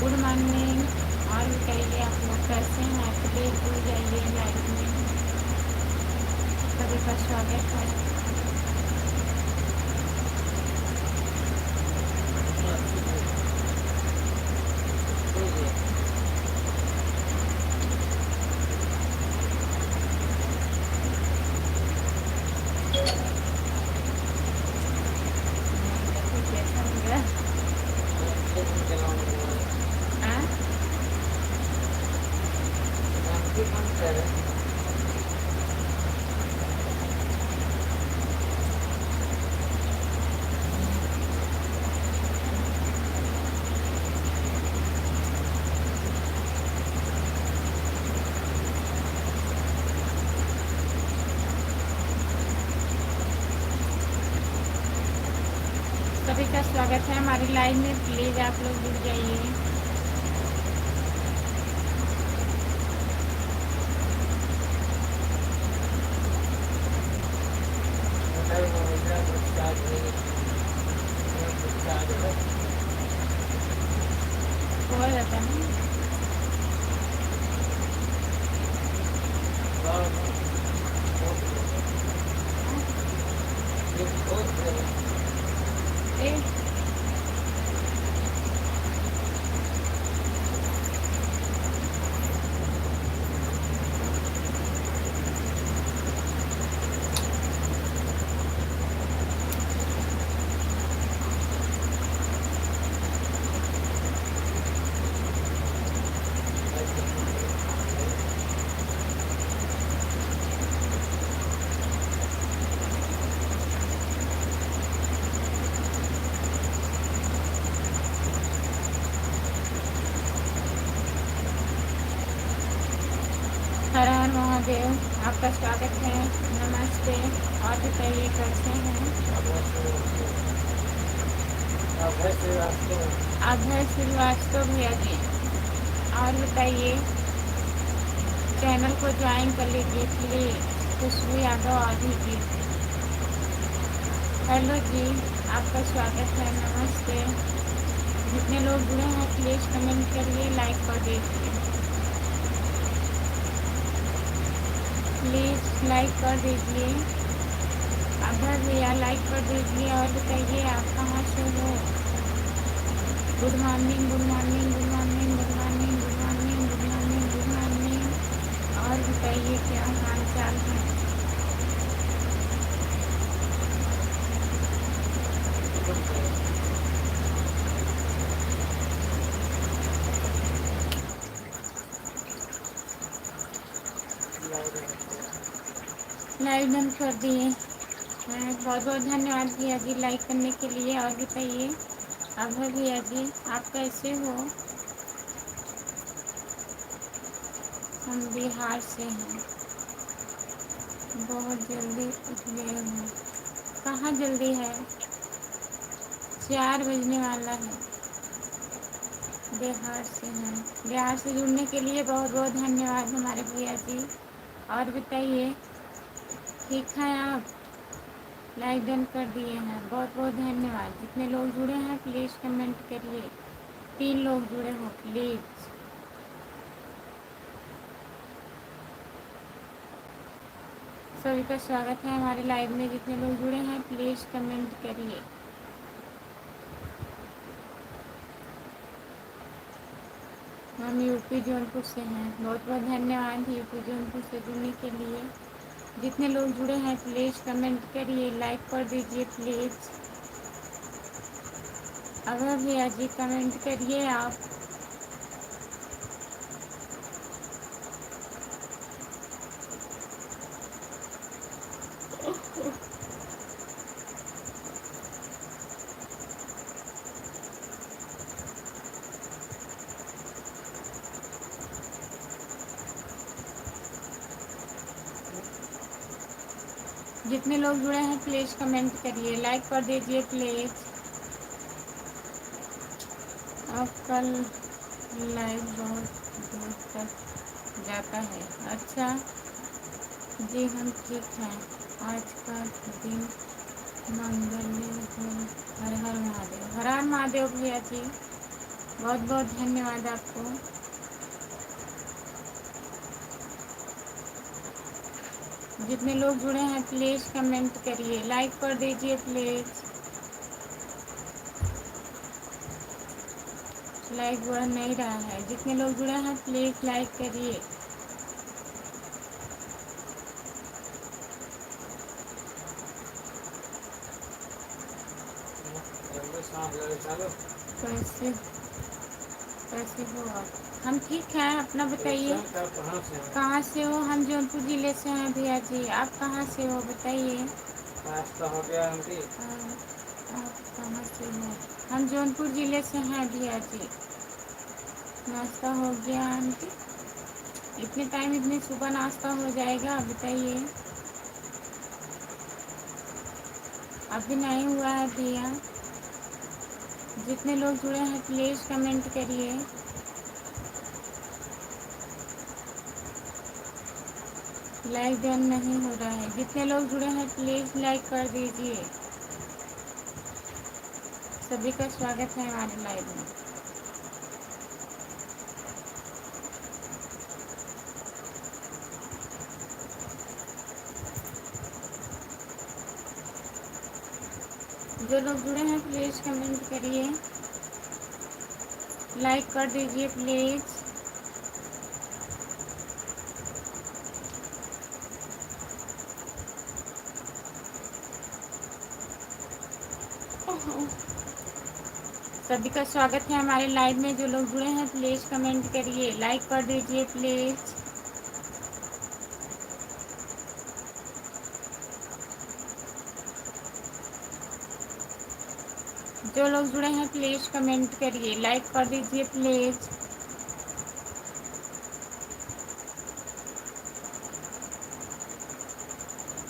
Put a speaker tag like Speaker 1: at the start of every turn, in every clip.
Speaker 1: Good morning. और बताइए आप लोग कैसे हैं? प्लीज़ जुड़ जाइए लाइव में। सभी का स्वागत है। कैसा लग रहा है? हाँ? सभी का स्वागत है हमारी लाइव में। प्लीज़ आप लोग जुड़ जाइए। हो जाता है ना? ए, हर हर महादेव। आपका स्वागत है। नमस्ते। और बताइए कैसे हैं? अभय श्रीवास्तव भैया जी। और बताइए, चैनल को ज्वाइन कर लीजिए प्लीज़। खुशबू यादव आदि जी। हेलो जी, आपका स्वागत है। नमस्ते। जितने लोग जुड़े हैं प्लीज़ कमेंट करिए, लाइक कर दीजिए। प्लीज़ लाइक कर दीजिए। अभय भैया लाइक कर दीजिए। और बताइए आप कहाँ से हो? Good morning, good morning, good morning, good morning, good morning, good morning, good morning. और बताइए क्या हाल चाल है? लाइव बंद कर दिए। बहुत बहुत धन्यवाद भैया जी लाइक करने के लिए। और बताइए अभय भैया जी, आप कैसे हो? हम बिहार से हैं। बहुत जल्दी उठ गए हो? कहाँ जल्दी है? 4 बजने वाला है। बिहार से हैं। बिहार से जुड़ने के लिए बहुत बहुत धन्यवाद हमारे भैया जी। और बताइए ठीक हैं आप? लाइक डन कर दिए हैं। बहुत बहुत धन्यवाद। जितने लोग जुड़े हैं प्लीज़ कमेंट करिए। 3 लोग जुड़े हो प्लीज़। सभी का स्वागत है हमारे लाइव में। जितने लोग जुड़े हैं प्लीज़ कमेंट करिए। हम यूपी जौनपुर से हैं। बहुत बहुत धन्यवाद यूपी जौनपुर से जुड़ने के लिए। जितने लोग जुड़े हैं प्लीज़ कमेंट करिए, लाइक कर दीजिए प्लीज़। अगर भैया जी कमेंट करिए आप। जितने लोग जुड़े हैं प्लीज़ कमेंट करिए, लाइक कर दीजिए प्लीज़। अब कल लाइव बहुत दूर तक जाता है। अच्छा जी, हम ठीक हैं। आज का दिन मंगल हो। हर हर महादेव। हर हर महादेव भैया जी। बहुत बहुत धन्यवाद आपको। जितने लोग जुड़े हैं प्लीज़ कमेंट करिए, लाइक कर दीजिए प्लीज़। लाइक बढ़ नहीं रहा है, जितने लोग जुड़े हैं प्लीज़ लाइक करिए। कैसे कैसे हो आप? हम ठीक हैं, अपना बताइए। कहाँ से हो? हम जौनपुर ज़िले से हैं भैया जी। आप कहाँ से हो बताइए।
Speaker 2: नाश्ता हो गया आंटी?
Speaker 1: आप कहाँ से हो? हम जौनपुर ज़िले से हैं भैया जी। नाश्ता हो गया आंटी? इतने टाइम इतनी सुबह नाश्ता हो जाएगा बताइए। अभी नहीं हुआ है भैया। जितने लोग जुड़े हैं प्लीज़ कमेंट करिए। लाइक डन नहीं हो रहा है, जितने लोग जुड़े हैं प्लीज़ लाइक कर दीजिए। सभी का स्वागत है हमारे लाइव में। जो लोग जुड़े हैं प्लीज़ कमेंट करिए, लाइक कर दीजिए प्लीज़। सभी का स्वागत है हमारे लाइव में। जो लोग जुड़े हैं प्लीज़ कमेंट करिए, लाइक कर दीजिए प्लीज़। जो लोग जुड़े हैं प्लीज़ कमेंट करिए, लाइक कर दीजिए प्लीज़।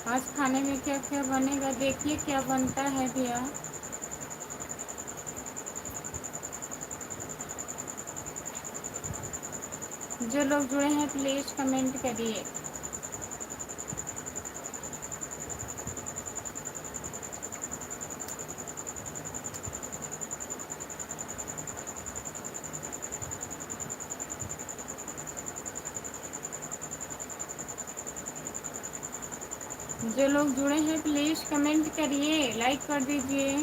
Speaker 1: आज खाने में क्या क्या बनेगा देखिए क्या बनता है भैया। जो लोग जुड़े हैं प्लीज़ कमेंट करिए। जो लोग जुड़े हैं प्लीज़ कमेंट करिए, लाइक कर दीजिए।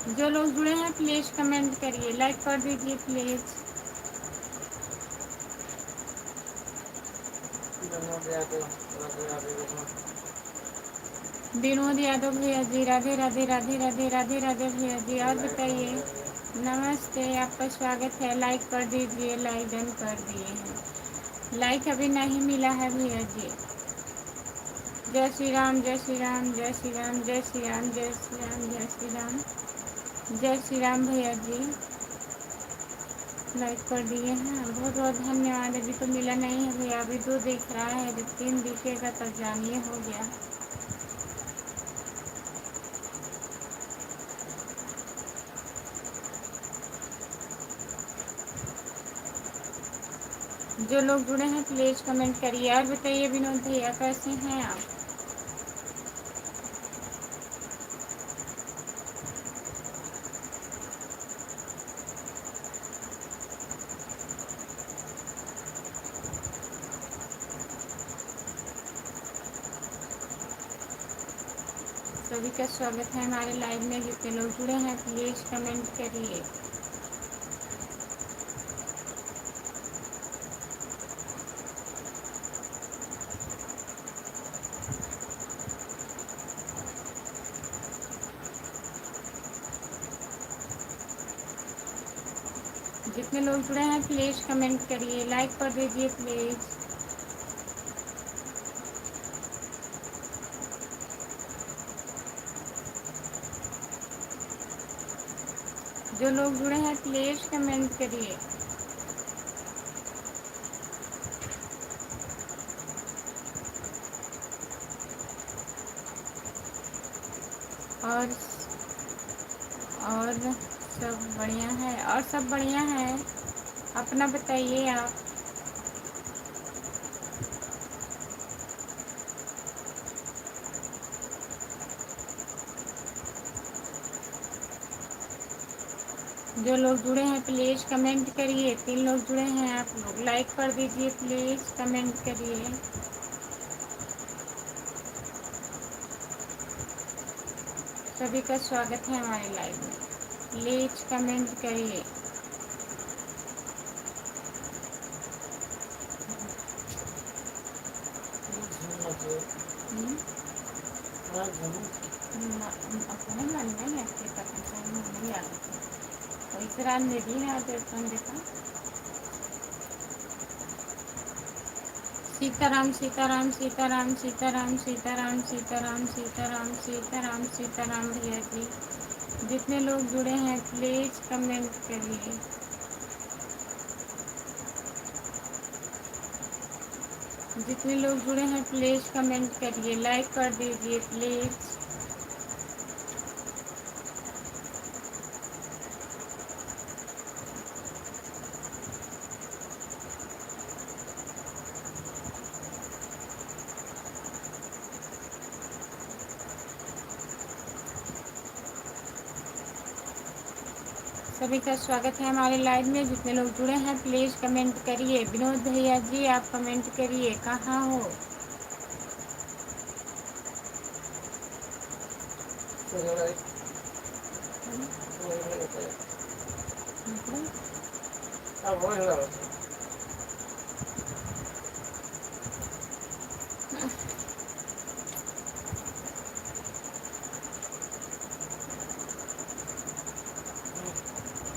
Speaker 1: जो लोग जुड़े हैं प्लीज़ कमेंट करिए, लाइक कर दीजिए प्लीज़। विनोद यादव भैया जी, राधे राधे राधे राधे राधे राधे भैया जी। और बताइए। नमस्ते, आपका स्वागत है। लाइक कर दीजिए, लाइक डन कर दिए हैं। लाइक अभी नहीं मिला है भैया जी। जय श्री राम जय श्री राम जय श्री राम जय श्री राम जय श्री राम जय श्री राम जय श्री राम भैया जी। लाइक कर दिए हैं, बहुत बहुत धन्यवाद। अभी तो मिला नहीं है भैया, अभी तो दिख रहा है, जब 3 दिखेगा तब जानिए हो गया। जो लोग जुड़े हैं प्लीज़ कमेंट करिए। और बताइए विनोद भैया कैसे हैं आप? सभी का स्वागत है हमारे लाइव में। जितने लोग जुड़े हैं प्लीज़ कमेंट करिए। जितने लोग जुड़े हैं प्लीज़ कमेंट करिए, लाइक कर दीजिए प्लीज़। जो लोग जुड़े हैं प्लीज़ कमेंट करिए। और और सब बढ़िया है, और सब बढ़िया है। अपना बताइए आप। जो लोग जुड़े हैं प्लीज़ कमेंट करिए। 3 लोग जुड़े हैं, आप लोग लाइक कर दीजिए प्लीज़, कमेंट करिए। सभी का स्वागत है हमारे लाइव में, प्लीज़ कमेंट करिए। अपने मन में ऐसे पता नहीं आ कोई सरान दे दी ना दर्शन देखा। सीताराम सीताराम सीताराम सीताराम सीताराम सीताराम सीताराम सीताराम सीताराम भैया जी। जितने लोग जुड़े हैं प्लीज़ कमेंट करिए। जितने लोग जुड़े हैं प्लीज़ कमेंट करिए, लाइक कर दीजिए प्लीज़। सभी का स्वागत है हमारे लाइव में। जितने लोग जुड़े हैं प्लीज़ कमेंट करिए। विनोद भैया जी आप कमेंट करिए, कहाँ हो?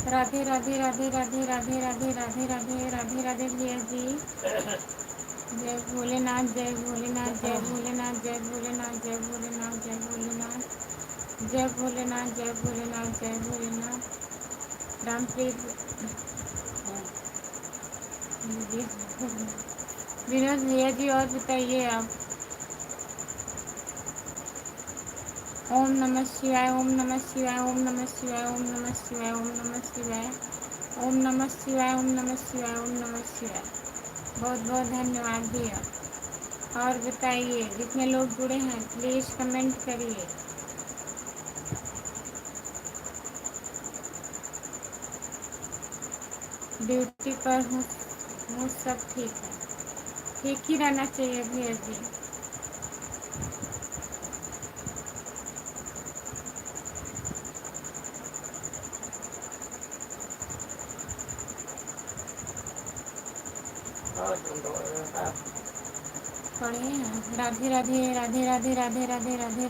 Speaker 1: राधे राधे राधे राधे राधे राधे राधे राधे राधे राधे भैया जी। जय भोलेनाथ जय भोलेनाथ जय भोलेनाथ जय भोलेनाथ जय भोलेनाथ जय भोलेनाथ जय भोलेनाथ जय भोलेनाथ जय भोलेनाथ। रामप्रीत विनोद भैया जी और बताइए आप। ओम नमः शिवाय ओम नमः शिवाय ओम नमः शिवाय ओम नमः शिवाय ओम नमः शिवाय ओम नमः शिवाय ओम नमः शिवाय ओम नमः शिवाय। बहुत बहुत धन्यवाद भैया। और बताइए जितने लोग जुड़े हैं प्लीज़ कमेंट करिए। ड्यूटी पर हूँ सब ठीक है। ठीक ही रहना चाहिए भैया जी। पढ़े हैं राधे राधे राधे राधे राधे राधे राधे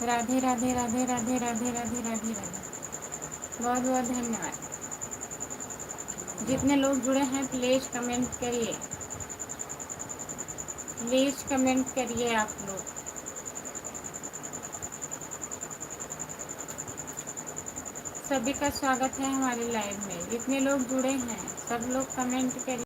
Speaker 1: राधे राधे राधे राधे राधे राधे राधे राधे राधे। बहुत बहुत धन्यवाद। जितने लोग जुड़े हैं प्लीज़ कमेंट करिए, प्लीज़ कमेंट करिए आप लोग। सभी का स्वागत है हमारे लाइव में। जितने लोग जुड़े हैं सब लोग कमेंट करिए।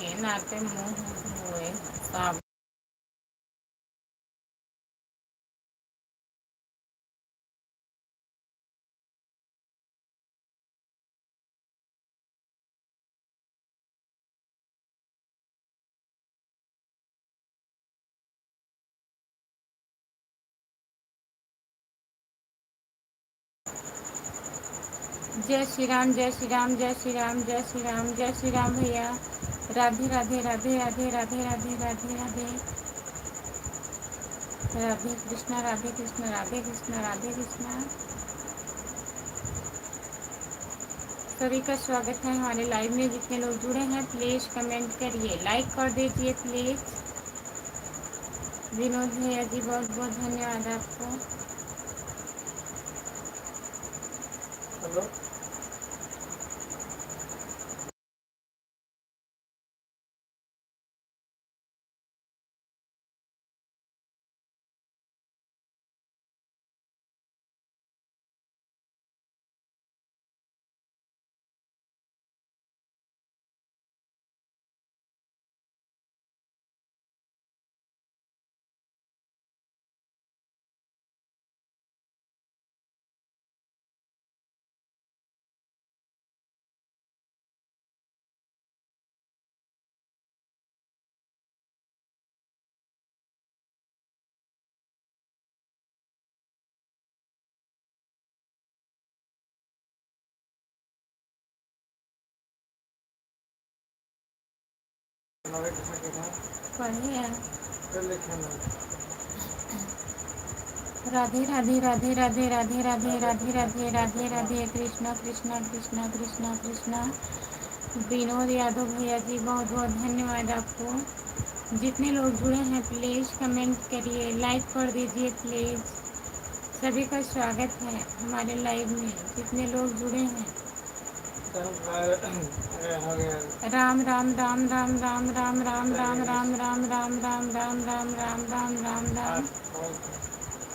Speaker 1: ये नाते मुँह हुए साब जय श्री राम जय श्री राम जय श्री राम जय श्री राम जय श्री राम भैया। राधे राधे राधे राधे राधे राधे राधे राधे राधे कृष्णा राधे कृष्णा राधे कृष्णा राधे कृष्णा। सभी का स्वागत है हमारे लाइव में। जितने लोग जुड़े हैं प्लीज़ कमेंट करिए, लाइक कर दीजिए प्लीज़। विनोद भैया जी बहुत बहुत धन्यवाद आपको।
Speaker 2: हेलो। नवे कृष्ण के था
Speaker 1: पढ़े हैं।
Speaker 2: फिर लिखे ना
Speaker 1: राधे राधे राधे राधे राधे राधे
Speaker 2: राधे
Speaker 1: राधे
Speaker 2: कृष्ण
Speaker 1: राधे
Speaker 2: कृष्ण
Speaker 1: राधे
Speaker 2: कृष्ण
Speaker 1: राधे कृष्णा कृष्णा कृष्णा कृष्णा कृष्णा। विनोद यादव भैया जी बहुत बहुत धन्यवाद आपको। जितने लोग जुड़े हैं प्लीज़ कमेंट करिए, लाइक कर दीजिए प्लीज़। सभी का स्वागत है हमारे लाइव में, जितने लोग जुड़े हैं।
Speaker 2: अरे हो गया
Speaker 1: राम राम राम राम राम राम राम राम
Speaker 2: चलिए
Speaker 1: राम राम राम राम राम राम राम राम राम राम।
Speaker 2: आज बहुत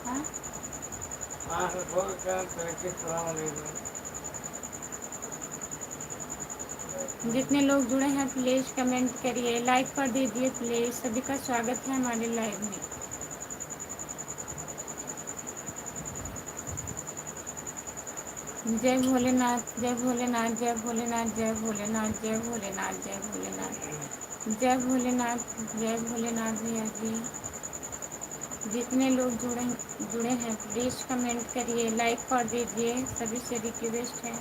Speaker 1: हाँ,
Speaker 2: आज बहुत क्या तरक्की सलाम अलैकुम
Speaker 1: जितने लोग जुड़े हैं प्लीज़ कमेंट करिए, लाइक कर दीजिए प्लीज़। सभी का स्वागत है हमारे लाइव में। जय भोलेनाथ जय भोलेनाथ जय भोलेनाथ जय भोलेनाथ जय भोलेनाथ जय भोलेनाथ जय भोलेनाथ जय भोलेनाथ भैया जी। जितने लोग जुड़े हैं प्लीज़ कमेंट करिए, लाइक कर दीजिए। सभी से रिक्वेस्ट है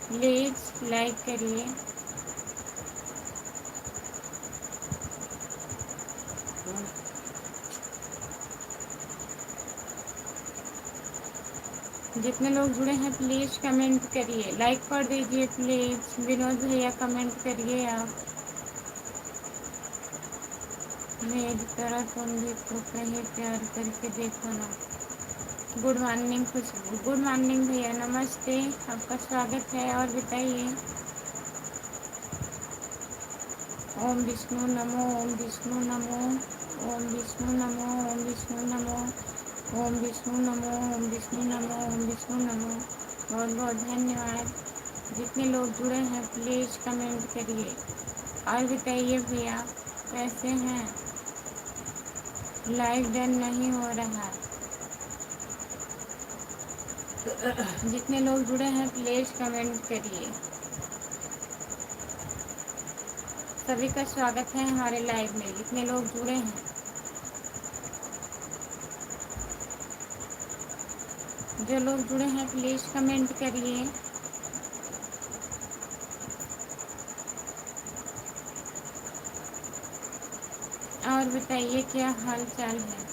Speaker 1: प्लीज़ लाइक करिए। जितने लोग जुड़े हैं प्लीज़ कमेंट करिए, लाइक कर दीजिए प्लीज़। विनोद भैया कमेंट करिए आप। मेरी तरह तुम भी तो कहीं प्यार करके देखो ना। गुड मॉर्निंग खुशबू, गुड मॉर्निंग भैया, नमस्ते, आपका स्वागत है। और बताइए। ओम विष्णु नमो, ओम विष्णु नमो, ओम विष्णु नमो, ओम विष्णु नमो, ओम विष्णु नमो, ओम विष्णु नमो, ओम विष्णु नमो। बहुत बहुत धन्यवाद। जितने लोग जुड़े हैं प्लीज़ कमेंट करिए। और बताइए भैया कैसे हैं। लाइव डन नहीं हो रहा। जितने लोग जुड़े हैं प्लीज़ कमेंट करिए। सभी का स्वागत है हमारे लाइव में, जितने लोग जुड़े हैं। जो लोग जुड़े हैं प्लीज़ कमेंट करिए। और बताइए क्या हाल चाल है।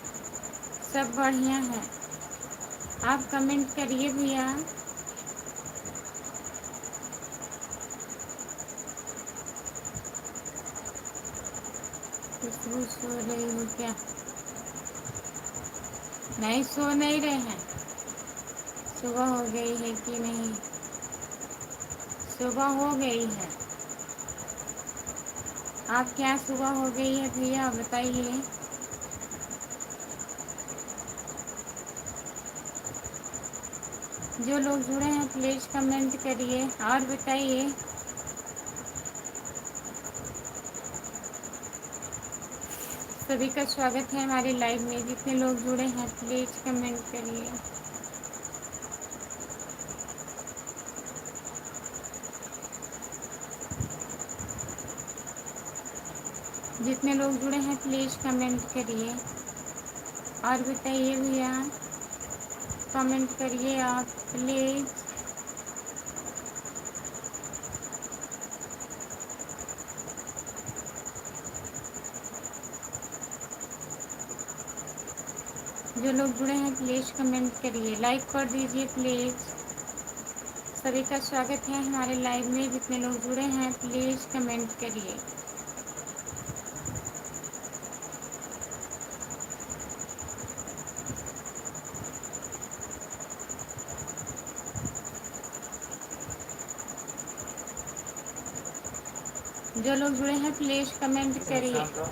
Speaker 1: सब बढ़िया है। आप कमेंट करिए भैया। खुशबू सो रही हो क्या। नहीं, सो नहीं रहे हैं। सुबह हो गई है कि नहीं। सुबह हो गई है। आप क्या सुबह हो गई है भैया बताइए। जो लोग जुड़े हैं प्लीज़ कमेंट करिए और बताइए। सभी का स्वागत है हमारे लाइव में, जितने लोग जुड़े हैं प्लीज़ कमेंट करिए। जितने लोग जुड़े हैं प्लीज़ कमेंट करिए और बताइए भैया। कमेंट करिए आप प्लीज़। जो लोग जुड़े हैं प्लीज़ कमेंट करिए, लाइक कर दीजिए प्लीज़। सभी का स्वागत है हमारे लाइव में, जितने लोग जुड़े हैं प्लीज़ कमेंट करिए। जो लोग जुड़े हैं प्लीज़ कमेंट करिए।
Speaker 2: शाम का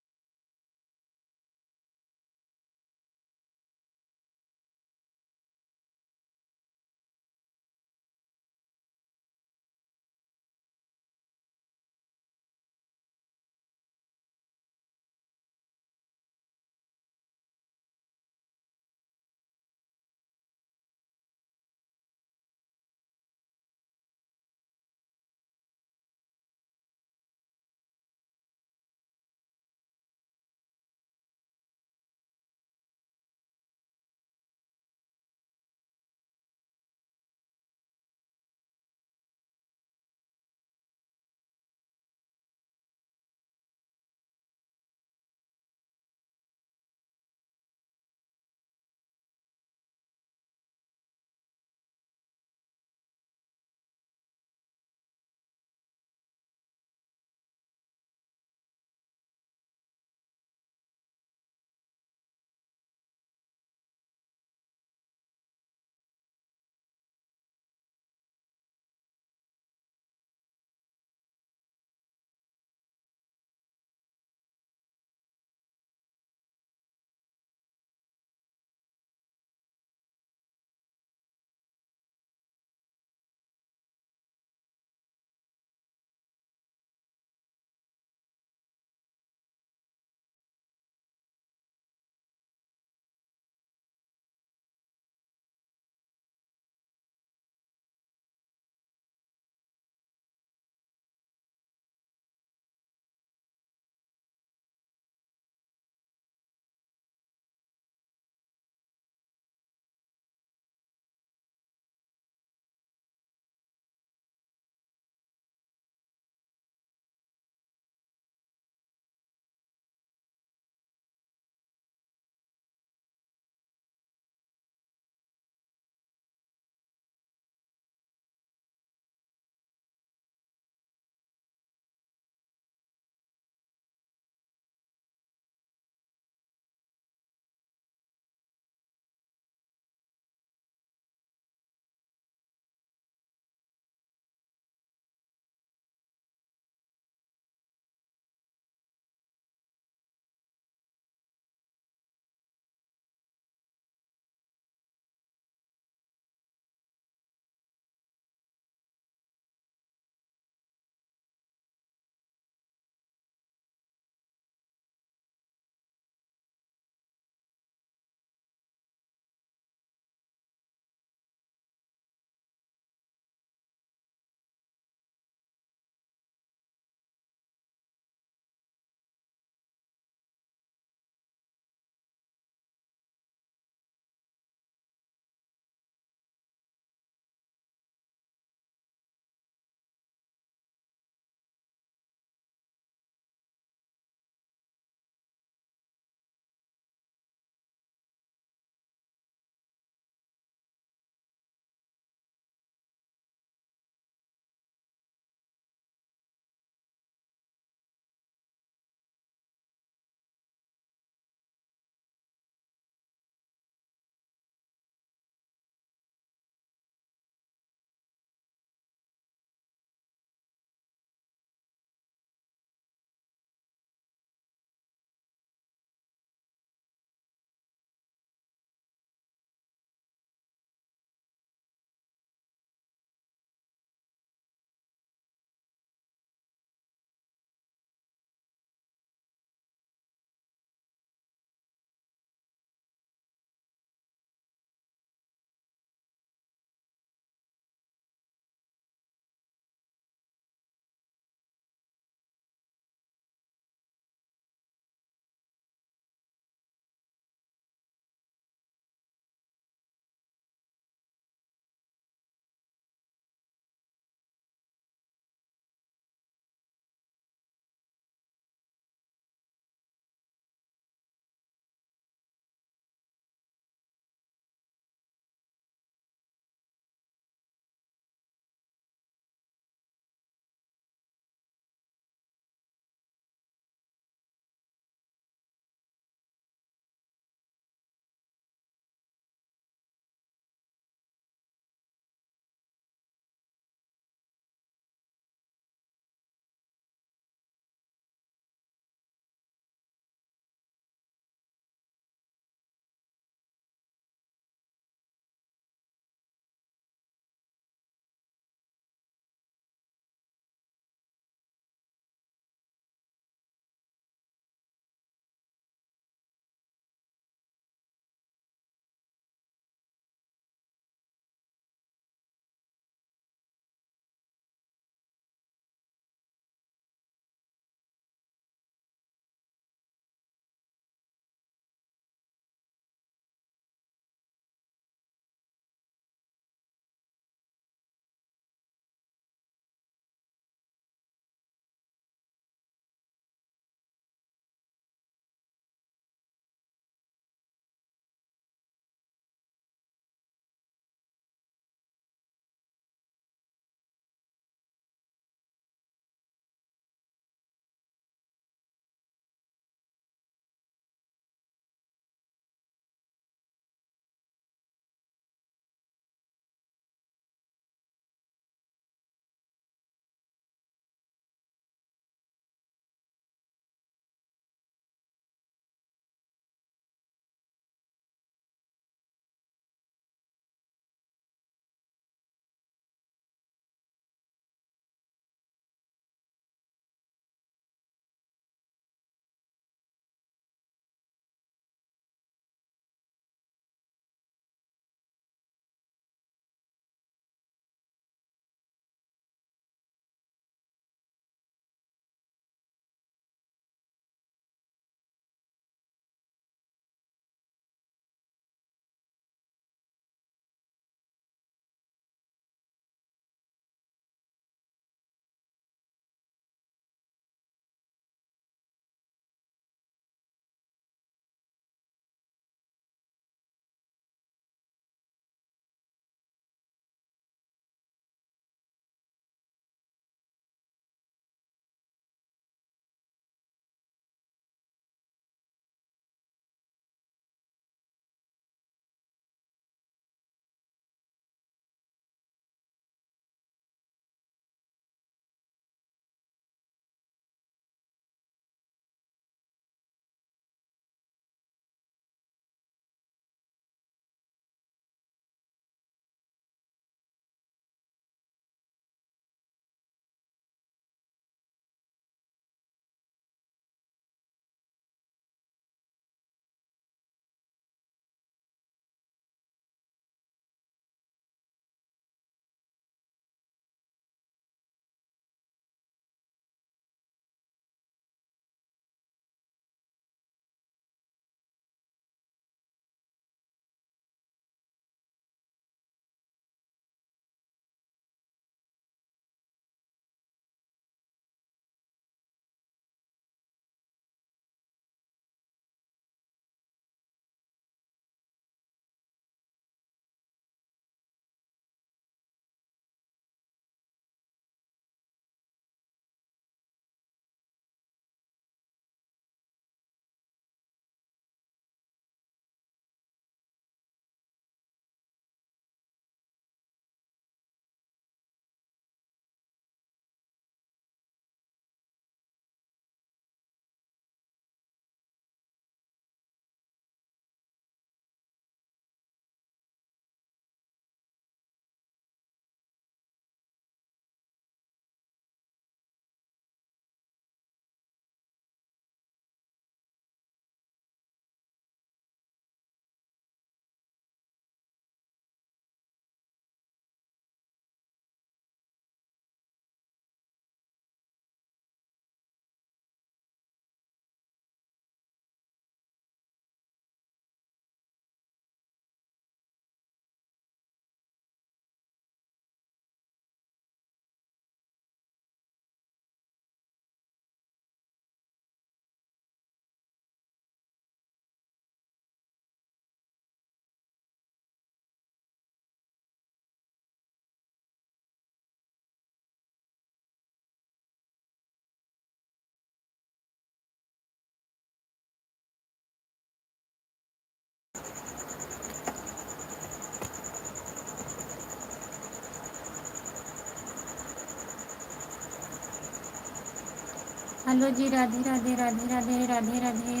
Speaker 1: हेलो जी, राधे राधे राधे राधे राधे राधे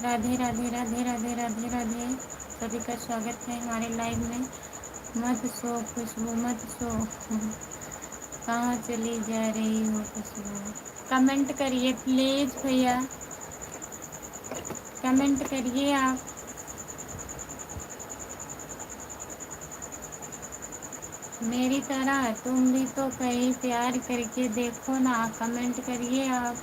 Speaker 1: राधे राधे राधे राधे राधे राधे। सभी का स्वागत है हमारे लाइव में। मत सो खुशबू, मत सो। कहाँ चली जा रही हो खुशबू? कमेंट करिए प्लीज़ भैया, कमेंट करिए आप। मेरी तरह तुम भी तो कहीं प्यार करके देखो ना, कमेंट करिए आप।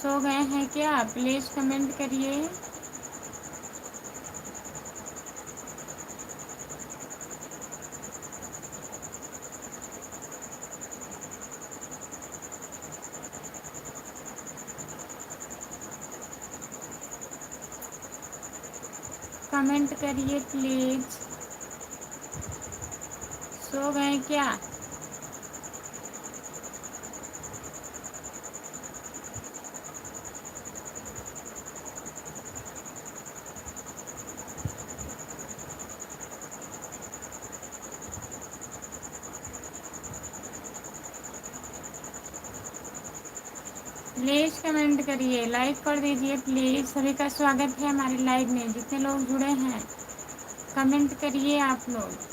Speaker 1: सो गए हैं क्या? प्लीज़ कमेंट करिए। कमेंट करिए प्लीज़। सो गए क्या? प्लीज़ कमेंट करिए, लाइक कर दीजिए प्लीज़। सभी का स्वागत है हमारे लाइव में, जितने लोग जुड़े हैं कमेंट करिए आप लोग।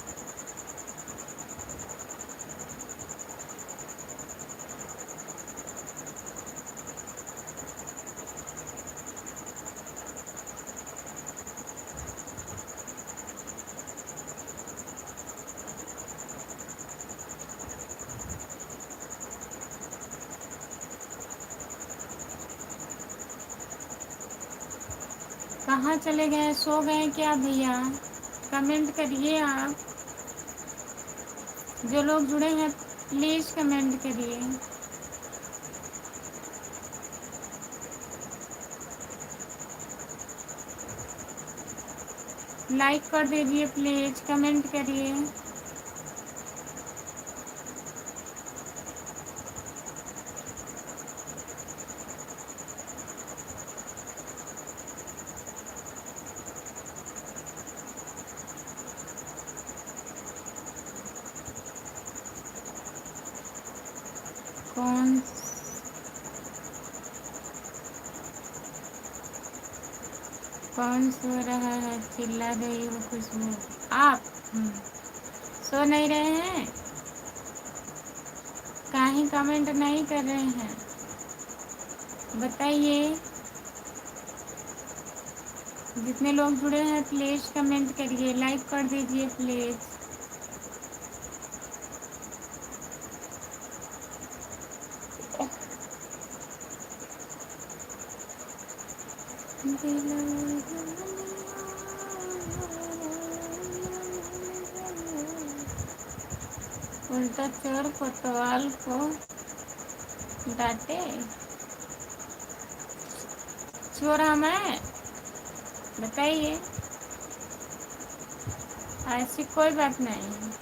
Speaker 1: कहाँ चले गए? सो गए क्या भैया? कमेंट करिए आप। जो लोग जुड़े हैं प्लीज़ कमेंट करिए। लाइक कर दीजिए प्लीज़, कमेंट करिए। कौन कौन सो रहा है? चिल्ला रही हो खुशबू आप? सो नहीं रहे हैं? काहे कमेंट नहीं कर रहे हैं बताइए। जितने लोग जुड़े हैं प्लीज़ कमेंट करिए, लाइक कर दीजिए प्लीज़। उल्टा चोर कोतवाल को डांटे। चोर हम हैं? बताइए। ऐसी कोई बात नहीं है।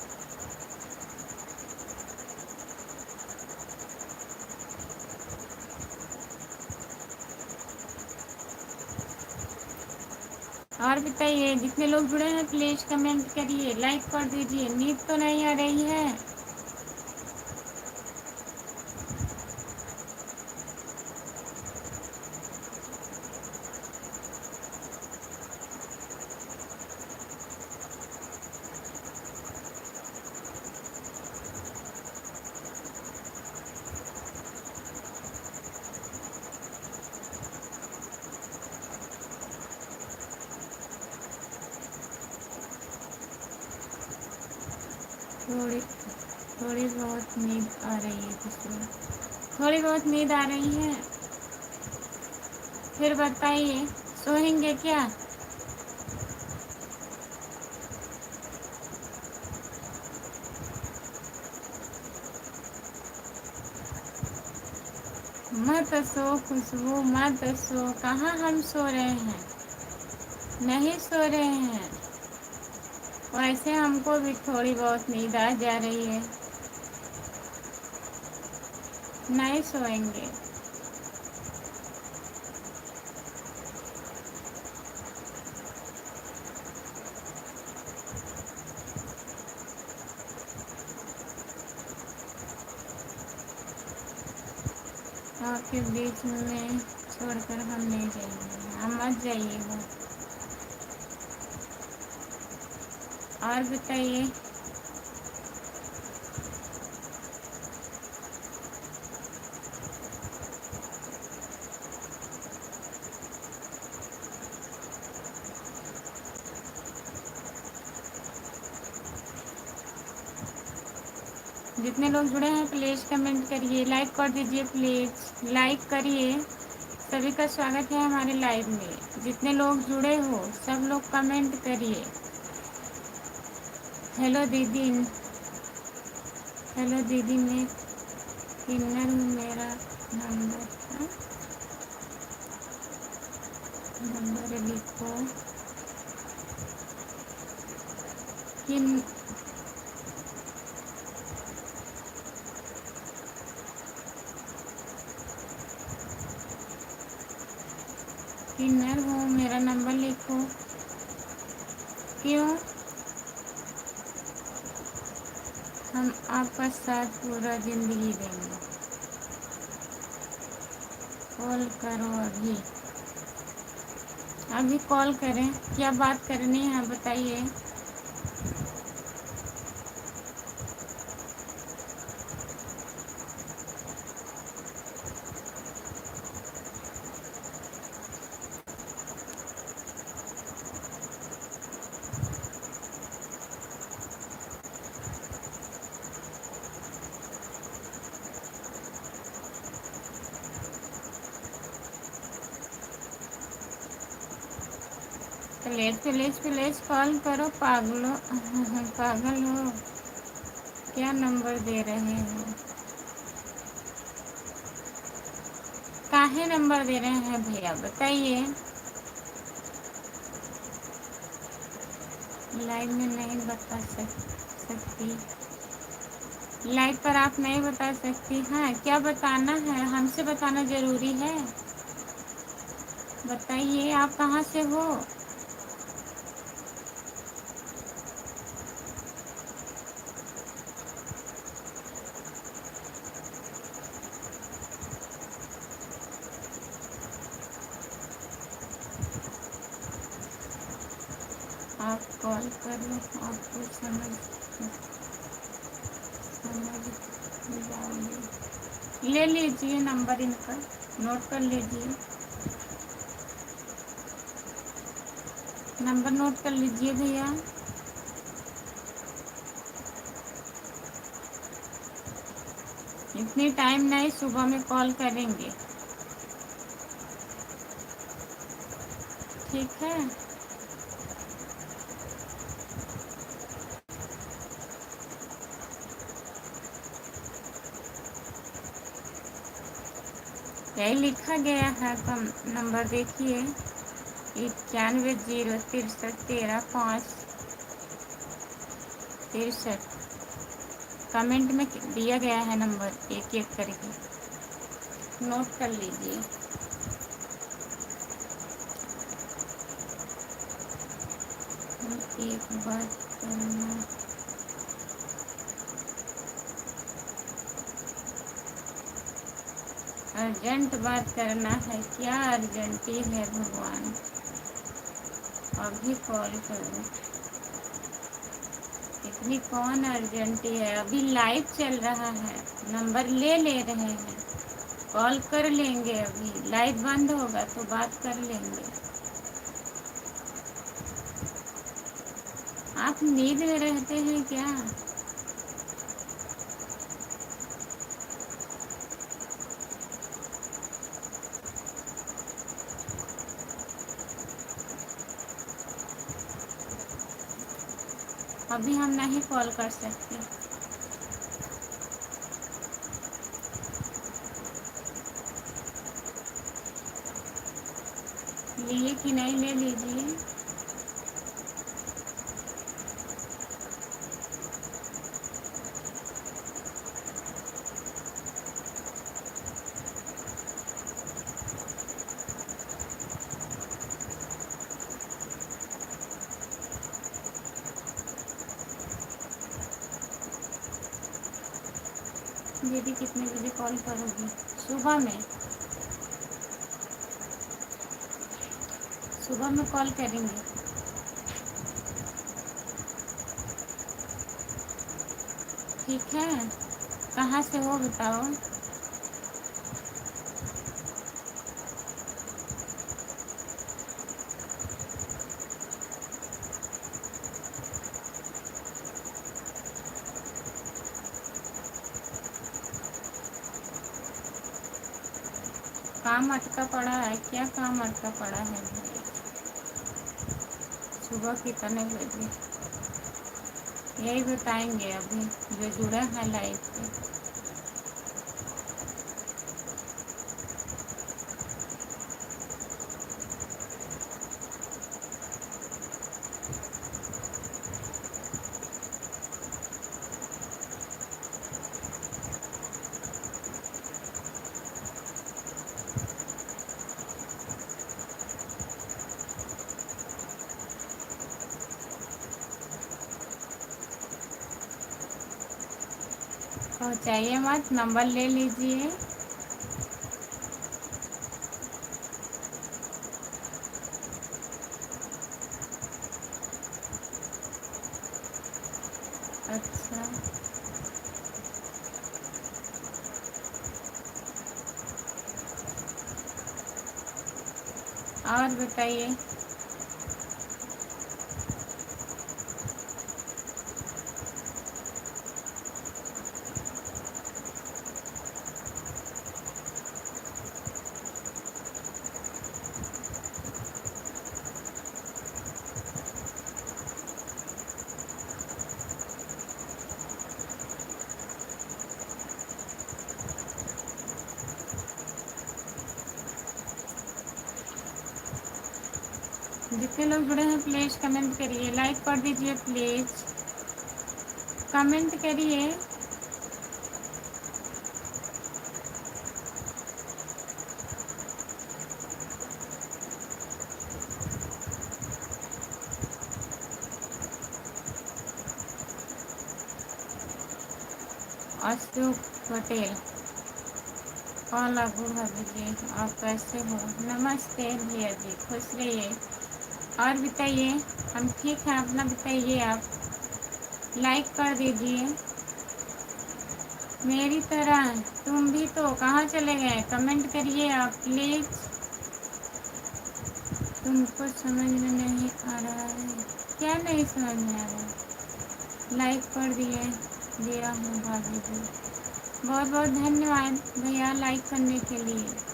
Speaker 1: और बताइए, जितने लोग जुड़े हैं प्लीज़ कमेंट करिए, लाइक कर दीजिए। नींद तो नहीं आ रही है? थोड़ी थोड़ी बहुत नींद आ रही है किसी? थोड़ी बहुत नींद आ रही है? फिर बताइए, सोएंगे क्या? मत सो खुशबू, मत सो। कहाँ हम सो रहे हैं? नहीं सो रहे हैं। वैसे हमको भी थोड़ी बहुत नींद आ जा रही है। नहीं सोएंगे। के बीच में छोड़कर हम नहीं जाएंगे, हम मत जाइएगा। और बताइए। जितने लोग जुड़े हैं प्लीज़ कमेंट करिए, लाइक कर दीजिए प्लीज़, लाइक करिए। सभी का स्वागत है हमारे लाइव में। जितने लोग जुड़े हो सब लोग कमेंट करिए। हेलो दीदी, हेलो दीदी, मैं किन्नर हूँ, मेरा नंबर नंबर लिखो। किन किन्नर हूँ, मेरा नंबर लिखो। क्यों? हम आपका साथ पूरा ज़िंदगी देंगे। कॉल करो अभी, अभी कॉल करें। क्या बात करनी है बताइए। प्लीज़ प्लीज़ प्लीज़ कॉल करो पागलो। पागल हो क्या, नंबर दे रहे हो? काहे नंबर दे रहे हैं भैया बताइए। लाइव में नहीं बता सकती, लाइव पर आप नहीं बता सकती हैं। क्या बताना है, हमसे बताना ज़रूरी है। बताइए आप कहाँ से हो। आप कॉल करो, आपको समझ जाओगे। ले लीजिए नंबर इनका, नोट कर लीजिए। नंबर नोट कर लीजिए भैया। इतनी टाइम नहीं, सुबह में कॉल करेंगे, ठीक है। यही लिखा गया है, कम नंबर देखिए 91 063 5 63। कमेंट में दिया गया है नंबर, एक एक करके नोट कर लीजिए। एक बात करना, अर्जेंट बात करना है। क्या अर्जेंटी है भगवान, अभी कॉल करो। इतनी कौन अर्जेंटी है, अभी लाइव चल रहा है, नंबर ले रहे हैं, कॉल कर लेंगे। अभी लाइव बंद होगा तो बात कर लेंगे। आप नींद में रहते हैं क्या? अभी हम नहीं कॉल कर सकते। लिए कि नहीं, ले लीजिए। दीदी कितने बजे कॉल करोगी? सुबह में। सुबह में कॉल करेंगे। ठीक है, कहाँ से हो बताओ। काम अटका पड़ा है क्या? काम अटका पड़ा है भाई? सुबह कितने बजे? यही बताएंगे अभी जो जुड़े हैं लाइव पे। पहुँचाइए मत, नंबर ले लीजिए। अच्छा, और बताइए। जितने लोग जुड़े हैं प्लीज़ कमेंट करिए, लाइक कर दीजिए प्लीज़, कमेंट करिए। अशोक पटेल, कौन लागू भाभी जी, आप कैसे हो? नमस्ते भैया जी, खुश रहिए। और बताइए, हम ठीक हैं, अपना बताइए। आप लाइक कर दीजिए मेरी तरह। तुम भी तो कहाँ चले गए? कमेंट करिए आप प्लीज़। तुमको समझ में नहीं आ रहा है क्या? नहीं समझ में आ रहा है? लाइक कर दिया हूँ भाभी जी, बहुत बहुत धन्यवाद भैया लाइक करने के लिए।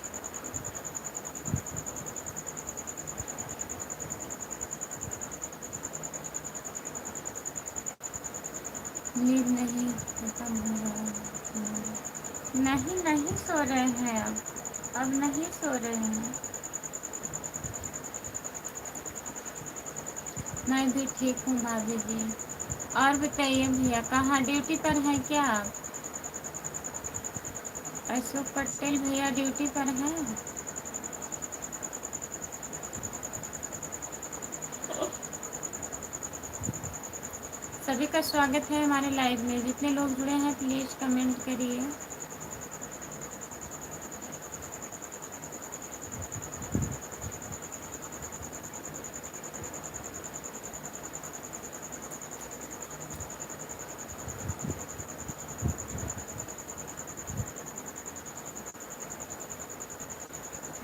Speaker 1: नींद नहीं खत्म हो रहा है। नहीं नहीं सो रहे हैं अब नहीं सो रहे हैं। मैं भी ठीक हूँ भाभी जी। और बताइए भैया, कहाँ ड्यूटी पर हैं क्या आप? अशोक पटेल भैया ड्यूटी पर हैं? सभी का स्वागत है हमारे लाइव में। जितने लोग जुड़े हैं प्लीज़ कमेंट करिए।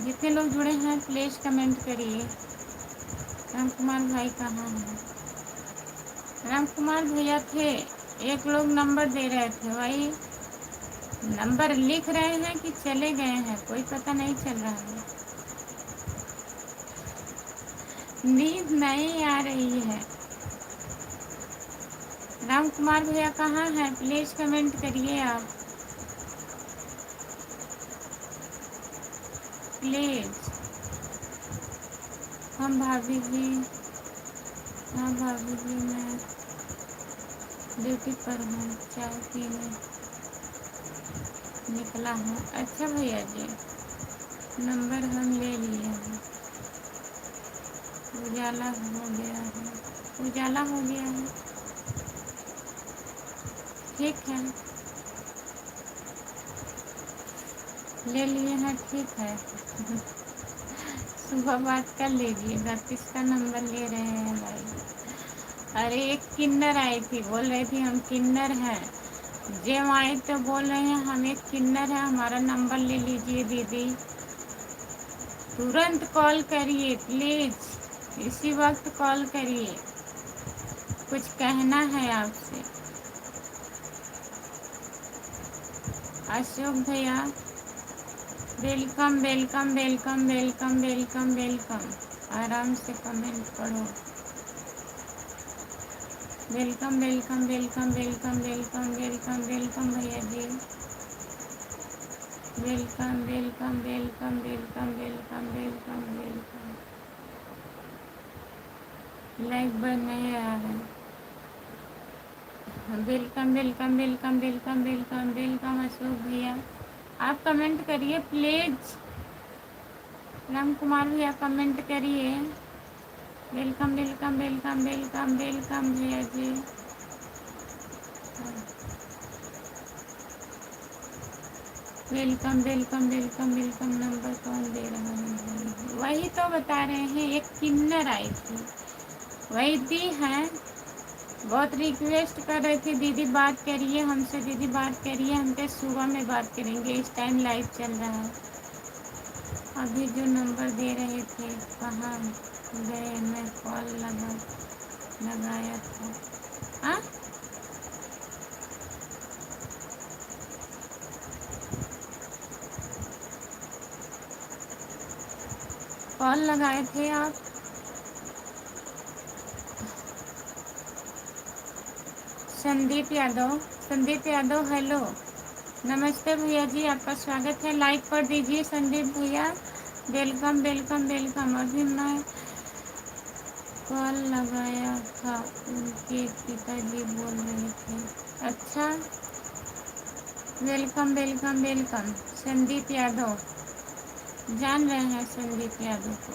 Speaker 1: जितने लोग जुड़े हैं प्लीज़ कमेंट करिए। राम कुमार भाई कहाँ हैं? राम कुमार भैया थे, एक लोग नंबर दे रहे थे, वही नंबर लिख रहे हैं कि चले गए हैं, कोई पता नहीं चल रहा है। नींद नहीं आ रही है। राम कुमार भैया कहाँ हैं? प्लीज़ कमेंट करिए आप प्लीज़। हम भाभी जी, हाँ भाभी जी, मैं ड्यूटी पर हूँ, चाय पीने निकला हूँ। अच्छा भैया जी, नंबर हम ले लिए हैं। उजाला हो गया है, उजाला हो गया है। ठीक है, ले लिए हैं, ठीक है। सुबह बात कर लीजिएगा, किसका नंबर ले रहे हैं भाई। अरे एक किन्नर आई थी, बोल रही थी हम किन्नर हैं। जेम आई तो बोल रहे हैं हम एक किन्नर है, हमारा नंबर ले लीजिए दीदी। तुरंत कॉल करिए प्लीज़, इसी वक्त कॉल करिए, कुछ कहना है आपसे। अशोक भैया welcome welcome welcome welcome welcome welcome. आराम से कमेंट पढ़ो। Welcome welcome welcome welcome welcome welcome welcome भैया जी। Welcome welcome welcome welcome welcome welcome welcome. Like बढ़ नहीं रहा है। Welcome welcome welcome welcome welcome welcome Ashok भैया, आप कमेंट करिए प्लीज़। राम कुमार भैया कमेंट करिए। Welcome welcome welcome welcome welcome भैया जी। Welcome welcome welcome welcome. Number कौन दे रहा है? वही तो बता रहे हैं, एक किन्नर आई थी, वही दी है। बहुत रिक्वेस्ट कर रहे थे दीदी बात करिए हमसे, दीदी बात करिए। हम तो सुबह में बात करेंगे, इस टाइम लाइव चल रहा है। अभी जो नंबर दे रहे थे कहाँ गए? मैं कॉल लगाया था। हाँ, कॉल लगाए थे आप? संदीप यादव हेलो, नमस्ते भैया जी, आपका स्वागत है। लाइक कर दीजिए संदीप भैया। Welcome welcome welcome. अभी मैं कॉल लगाया था, उनके पिताजी बोल रहे थे। अच्छा, welcome welcome welcome. Sandeep Yadav, जान रहे हैं संदीप यादव को।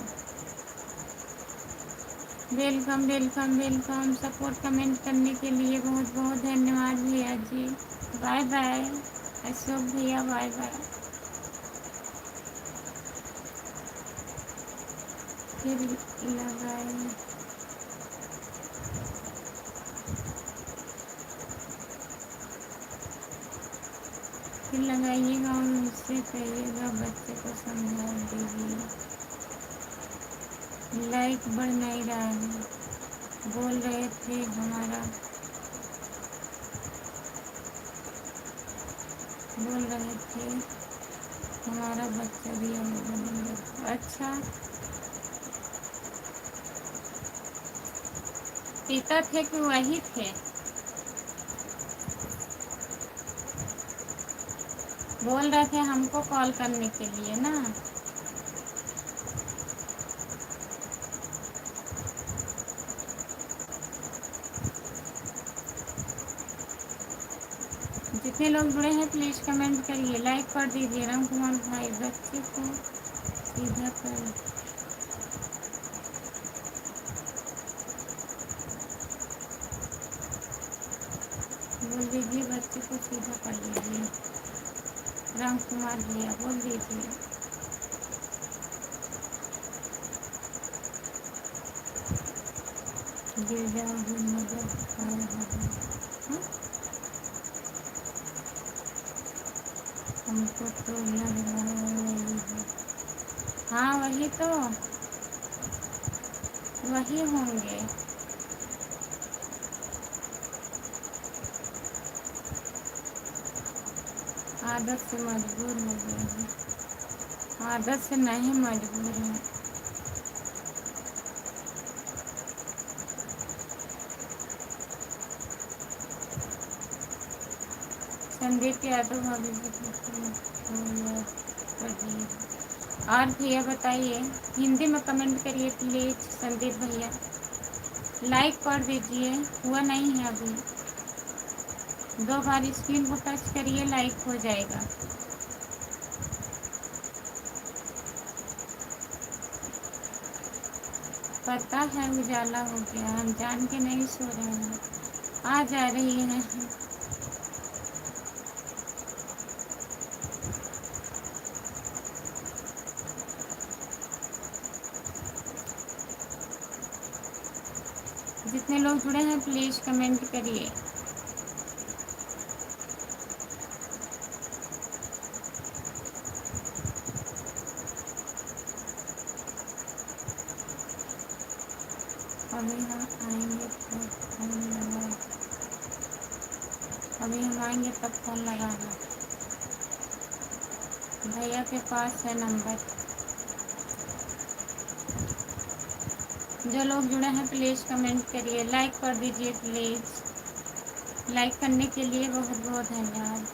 Speaker 1: Welcome welcome welcome. Support comment करने के लिए बहुत बहुत धन्यवाद भैया जी। बाय बाय अशोक भैया, बाय बाय। फिर लगाए, फिर लगाइएगा और उनसे कहिएगा बच्चे को समझा दीजिए। लाइक बढ़ नहीं रहा है, बोल रहे थे हमारा, बोल रहे थे हमारा बच्चा दिया होगा। अच्छा, पिता थे कि वही थे? बोल रहे थे हमको कॉल करने के लिए ना। जितने लोग जुड़े हैं प्लीज़ कमेंट करिए, लाइक कर दीजिए। राम कुमार भाई बच्चे को सीधा कर, बोल दीजिए बच्चे को सीधा कर लीजिए। राम कुमार भैया बोल दीजिए। गिर जाओगे मगर आ रहा है। हाँ? हमको तो लग रहा है वही है। हाँ वही तो, वही होंगे। आदत से मजबूर हो गए हैं। आदत से नहीं, मजबूर हैं। संदीप यादव अभी भी। और भैया बताइए, हिंदी में कमेंट करिए प्लीज़। संदीप भैया लाइक कर दीजिए, हुआ नहीं है अभी। 2 बार स्क्रीन को टच करिए, लाइक हो जाएगा। पता है उजाला हो गया, हम जान के नहीं सो रहे हैं। आ जा रही है। जितने लोग जुड़े हैं प्लीज़ कमेंट करिए। अभी हम आएंगे तो फोन लगा, अभी हम आएंगे तब फोन लगाना। भैया के पास है नंबर। जो लोग जुड़े हैं प्लीज़ कमेंट करिए, लाइक कर दीजिए प्लीज़। लाइक करने के लिए बहुत बहुत धन्यवाद।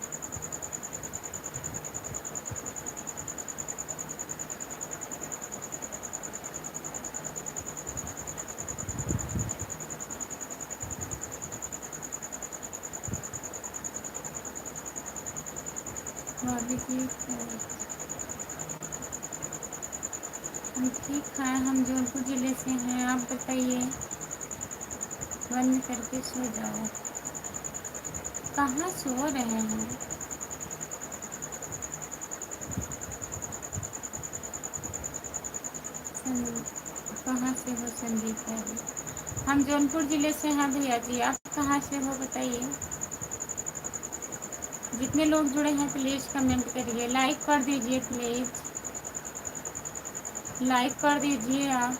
Speaker 1: भाभी जी हम ठीक खाए, हम जौनपुर ज़िले से हैं। आप बताइए। बंद करके सो जाओ। कहाँ सो रहे हैं? कहाँ से हो संदीप भाई? हम जौनपुर ज़िले से हैं भैया जी। आप कहाँ से हो बताइए। जितने लोग जुड़े हैं प्लीज़ कमेंट करिए, लाइक कर दीजिए प्लीज़। लाइक कर दीजिए आप।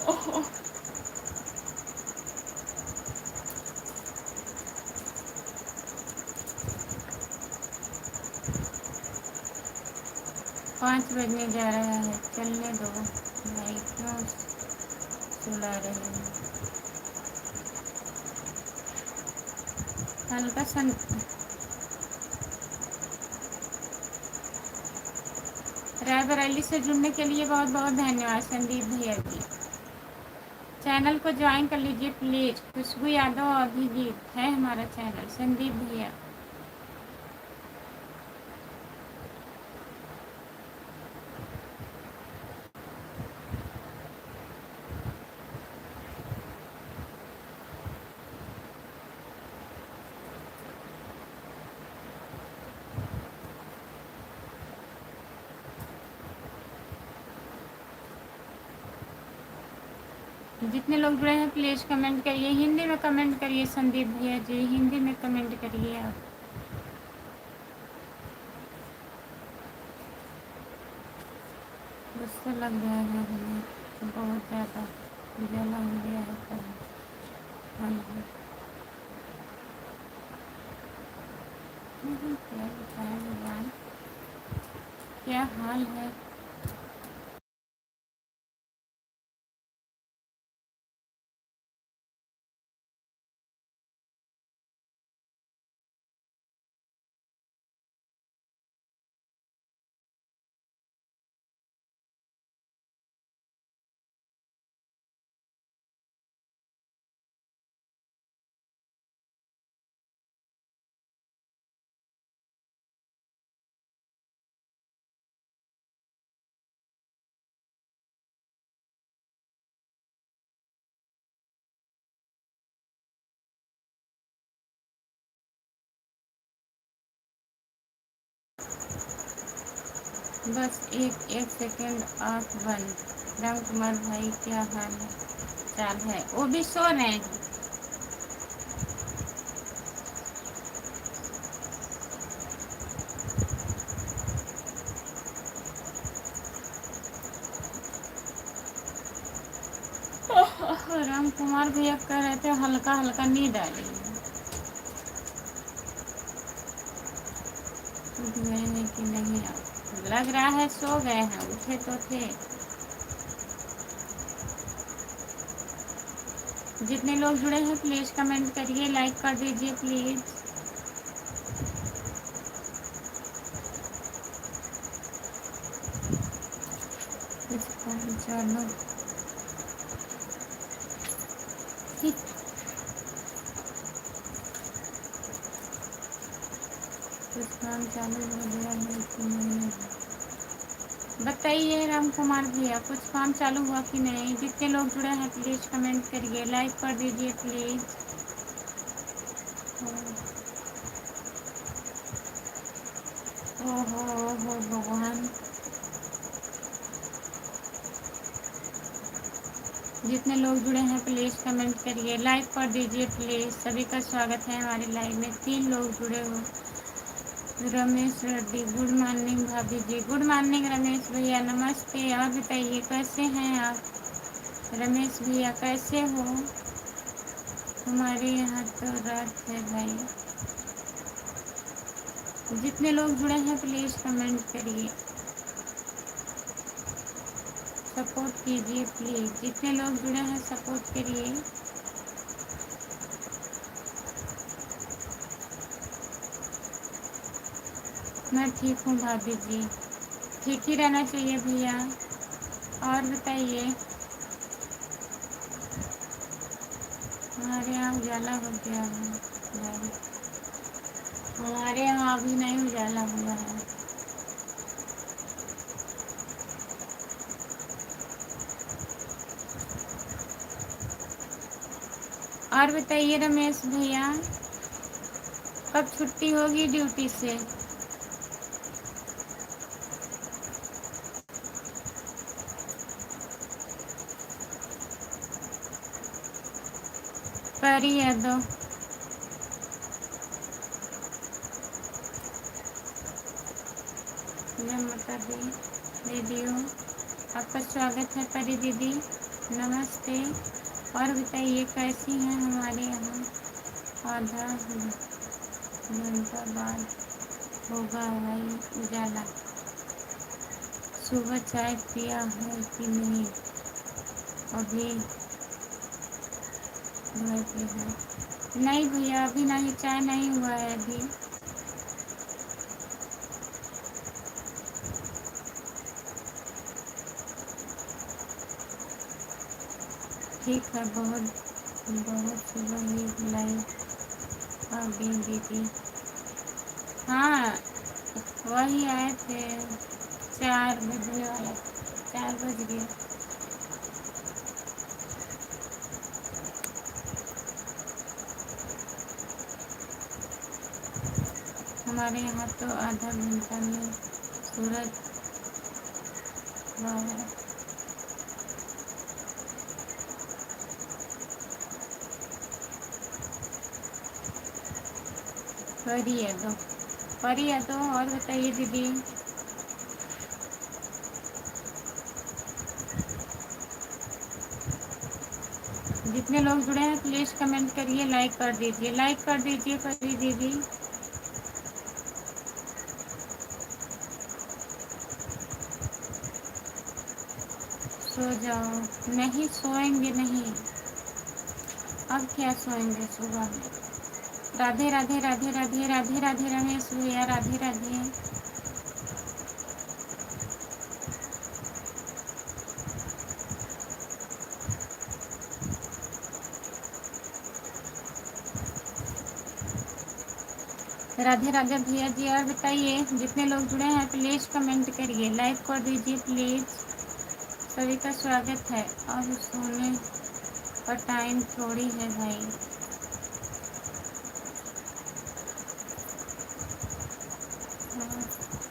Speaker 1: ओह, 5 बजने जा रहा है, चलने दो भाई, क्यों सुला रहे हैं? हल्का सन रायबरेली से जुड़ने के लिए बहुत बहुत धन्यवाद संदीप भैया जी। चैनल को ज्वाइन कर लीजिए प्लीज़। खुशबू यादव अभिजीत है हमारा चैनल, संदीप भैया। जितने लोग जुड़े हैं प्लीज़ कमेंट करिए, हिंदी में कमेंट करिए संदीप भैया जी, हिंदी में कमेंट करिए आप। गुस्सा लग गया है हमें बहुत ज़्यादा, जला हो गया है कल। हाँ जी, क्या बताएं भगवान, क्या हाल है। बस एक सेकंड आप बंद। राम कुमार भाई क्या हाल है, चाल है? वो भी सो रहे हैं। राम कुमार भैया कह रहे थे हल्का हल्का नींद आ रही है। उठ गए हैं कि नहीं? आप लग रहा है सो गए हैं, उठे तो थे। जितने लोग जुड़े हैं प्लीज़ कमेंट करिए, लाइक कर दीजिए प्लीज़। चलो कुछ काम चालू हो गया है कि नहीं बताइए। राम कुमार भैया कुछ काम चालू हुआ कि नहीं? जितने लोग जुड़े हैं प्लीज़ कमेंट करिए, लाइक कर दीजिए प्लीज़। ओहो ओहो भगवान, जितने लोग जुड़े हैं प्लीज़ कमेंट करिए, लाइक कर दीजिए प्लीज़। सभी का स्वागत है हमारे लाइव में। 3 लोग जुड़े हो। रमेश रेड्डी, गुड मॉर्निंग भाभी जी। गुड मॉर्निंग रमेश भैया, नमस्ते। और बताइए कैसे हैं आप? रमेश भैया कैसे हो? हमारे यहाँ तो रात है भाई। जितने लोग जुड़े हैं प्लीज़ कमेंट करिए, सपोर्ट कीजिए प्लीज़। जितने लोग जुड़े हैं सपोर्ट करिए। मैं ठीक हूँ भाभी जी। ठीक ही रहना चाहिए भैया। और बताइए, हमारे यहाँ उजाला हो गया है भाई। हमारे यहाँ अभी नहीं उजाला हुआ है। और बताइए रमेश भैया, कब छुट्टी होगी ड्यूटी से? परी यादव, ममता दी दीदी हो, आपका स्वागत है परी दीदी, नमस्ते। और बताइए कैसी हैं? हमारे यहाँ आधा घंटा बाद होगा भाई उजाला। सुबह चाय पिया है कि नहीं? अभी घर पे है। नहीं भैया अभी नहीं, चाय नहीं हुआ है अभी। ठीक है, बहुत बहुत सुबह ही लाइव आ गई दीदी। हाँ वही आए थे, 4 बजने वाला, 4 बज गए। हमारे यहाँ तो आधा घंटा में सूरज बाहर। परी है तो और बताइए दीदी। जितने लोग जुड़े हैं प्लीज़ कमेंट करिए, लाइक कर दीजिए, लाइक कर दीजिए परी दीदी। सो जाओ। नहीं सोएंगे नहीं, अब क्या सोएंगे सुबह में। राधे राधे राधे राधे राधे राधे रमेश भैया, राधे राधे। राधे राधे भैया जी। और बताइए, जितने लोग जुड़े हैं प्लीज़ कमेंट करिए, लाइक कर दीजिए प्लीज़। सभी का स्वागत है। और सोने का टाइम थोड़ी है भाई।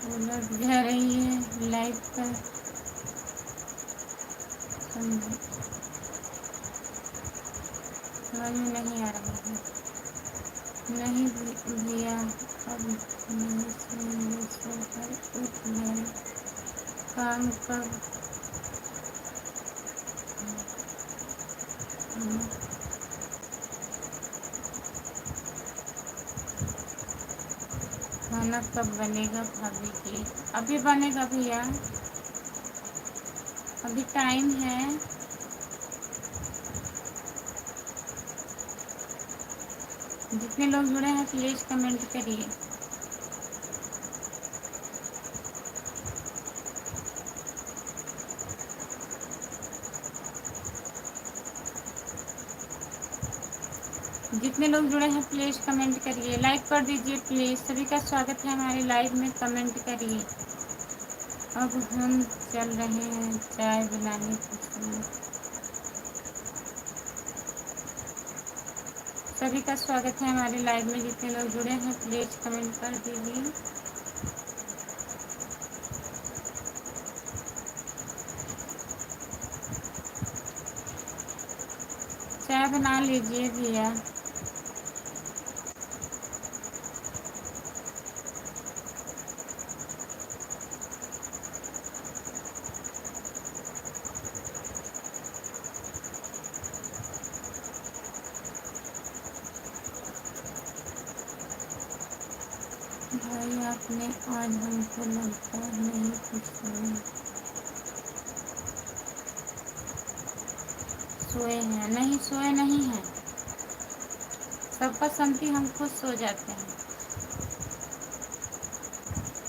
Speaker 1: उलट जा रही है लाइव पर, समझ में नहीं आ रहा है। नहीं भैया अब नहीं सोएंगे, सोकर उठ गए। काम कब? खाना कब बनेगा भाभी जी? अभी बनेगा भैया, अभी टाइम है। जितने लोग जुड़े हैं प्लीज़ कमेंट करिए। जितने लोग जुड़े हैं प्लीज़ कमेंट करिए, लाइक कर दीजिए प्लीज़। सभी का स्वागत है हमारे लाइव में, कमेंट करिए। अब हम चल रहे हैं चाय बनाने के लिए। सभी का स्वागत है हमारे लाइव में। जितने लोग जुड़े हैं प्लीज़ कमेंट कर दीजिए। चाय बना लीजिए भैया। भाई आपने आज हमको लगता नहीं कुछ सोए हैं। नहीं सोए नहीं हैं, सबका संगति हम खुद सो जाते हैं।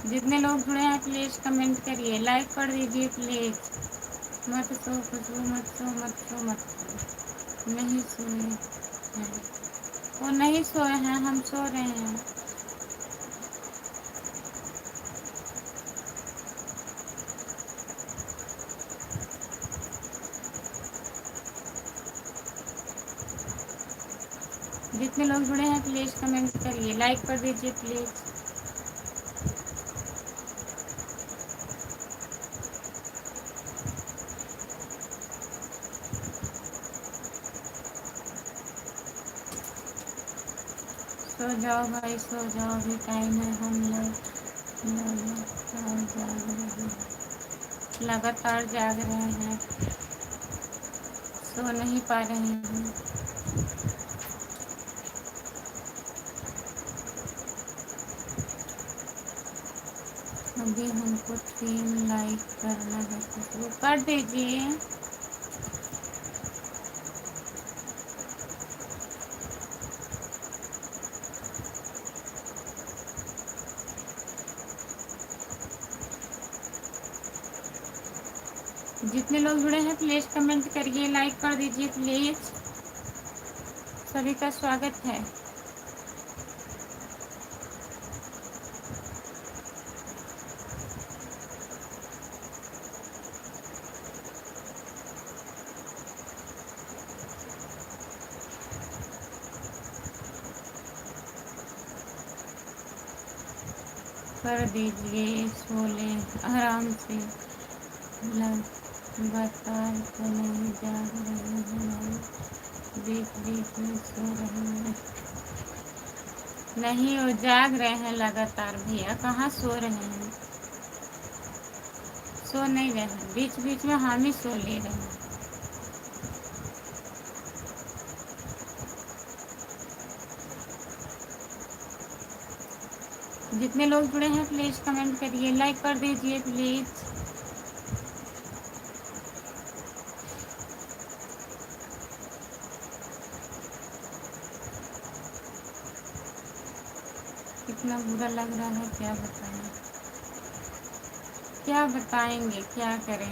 Speaker 1: जितने लोग जुड़े हैं प्लीज कमेंट करिए, लाइक कर दीजिए प्लीज। मत सो खुशबू, मत सो मत सो मत सो। नहीं सोए हैं, वो नहीं सोए हैं, हम सो रहे हैं। जितने लोग जुड़े हैं प्लीज कमेंट करिए, लाइक कर दीजिए प्लीज। सो जाओ भाई सो जाओ, अभी टाइम है। हम लोग लगातार जाग रहे हैं, सो नहीं पा रहे हैं। अभी हमको 3 लाइक करना है, तो कर दीजिए। जितने लोग जुड़े हैं प्लीज कमेंट करिए, लाइक कर दीजिए प्लीज। सभी का स्वागत है। कर दीजिए, सो लें आराम से। लगातार तो नहीं जाग रहे हैं, बीच बीच में सो रहे हैं। नहीं वो जाग रहे हैं लगातार भैया, कहाँ सो रहे हैं। सो नहीं रहे हैं, बीच बीच में हम ही सो ले रहे हैं। जितने लोग जुड़े हैं प्लीज कमेंट करिए, लाइक कर दीजिए प्लीज। कितना बुरा लग रहा है, क्या बताएं, क्या बताएंगे, क्या करें।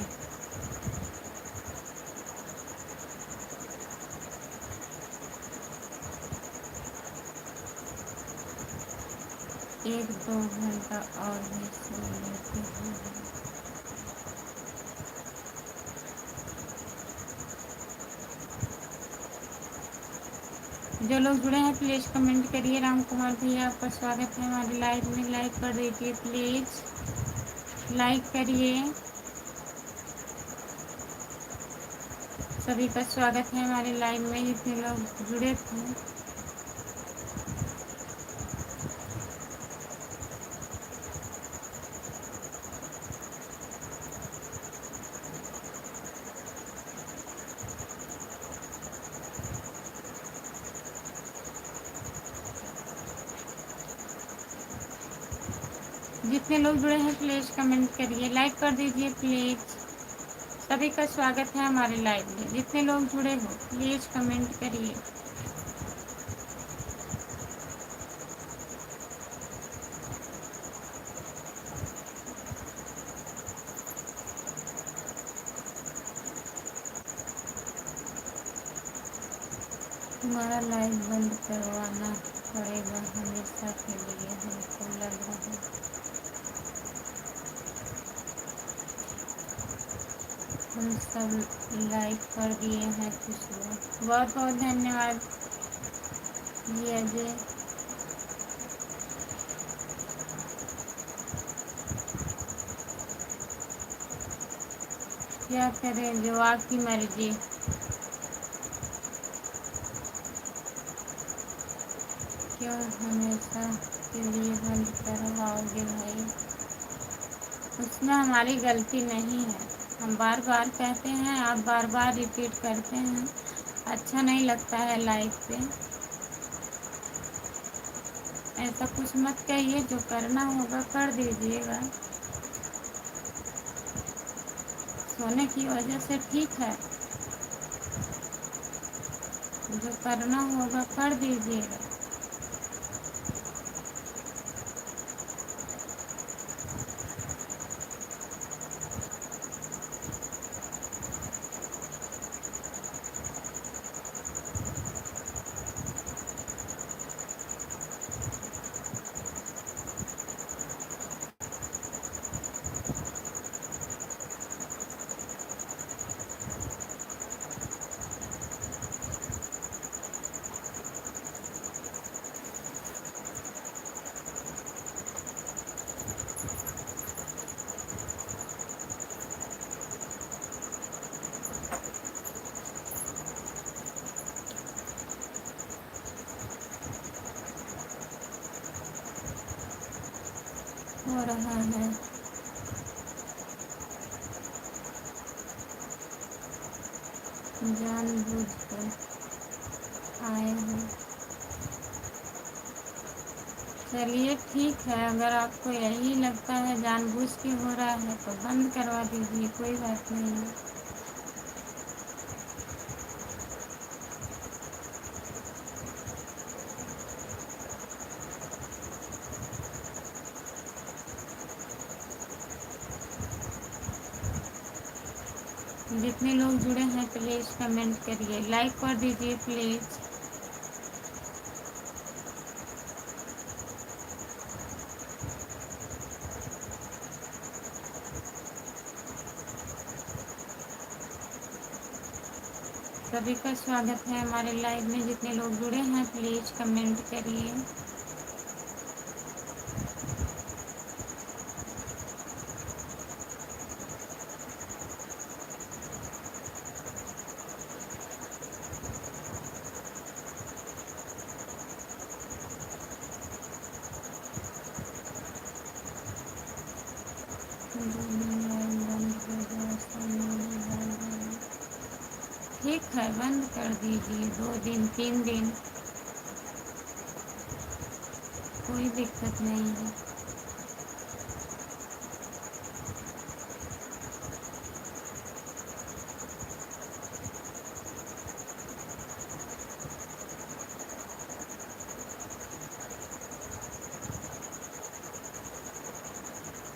Speaker 1: एक दो घंटा और भी सो लेते हैं। जो लोग जुड़े हैं प्लीज कमेंट करिए। राम कुमार भैया आपका स्वागत है हमारी लाइव में, लाइक कर दीजिए प्लीज, लाइक करिए। सभी का स्वागत है हमारे लाइव में, जितने लोग जुड़े थे। जितने लोग जुड़े हैं प्लीज कमेंट करिए, लाइक कर दीजिए प्लीज। सभी का स्वागत है हमारे लाइव में, जितने लोग जुड़े हो प्लीज कमेंट करिए। तुम्हारा लाइव बंद करवाना पड़ेगा हमेशा के लिए, हमको लग रहा है। हम सब लाइक कर दिए हैं कुछ लोग, बहुत बहुत धन्यवाद जी अजय। क्या करें, जो आपकी मर्जी। क्यों हमेशा के लिए बंद करवाओगे भाई? उसमें हमारी गलती नहीं है। हम बार बार कहते हैं, आप बार बार रिपीट करते हैं, अच्छा नहीं लगता है लाइफ पे। ऐसा कुछ मत कहिए, जो करना होगा कर दीजिएगा। सोने की वजह से ठीक है, जो करना होगा कर दीजिएगा। हो रहा है जानबूझकर आए हो। चलिए ठीक है, अगर आपको यही लगता है जानबूझ के हो रहा है तो बंद करवा दीजिए, कोई बात नहीं है। जितने लोग जुड़े हैं प्लीज़ कमेंट करिए, लाइक कर दीजिए प्लीज़। सभी का स्वागत है हमारे लाइव में। जितने लोग जुड़े हैं प्लीज़ कमेंट करिए। ठीक है, बंद कर दीजिए, 2 दिन 3 दिन, कोई दिक्कत नहीं है।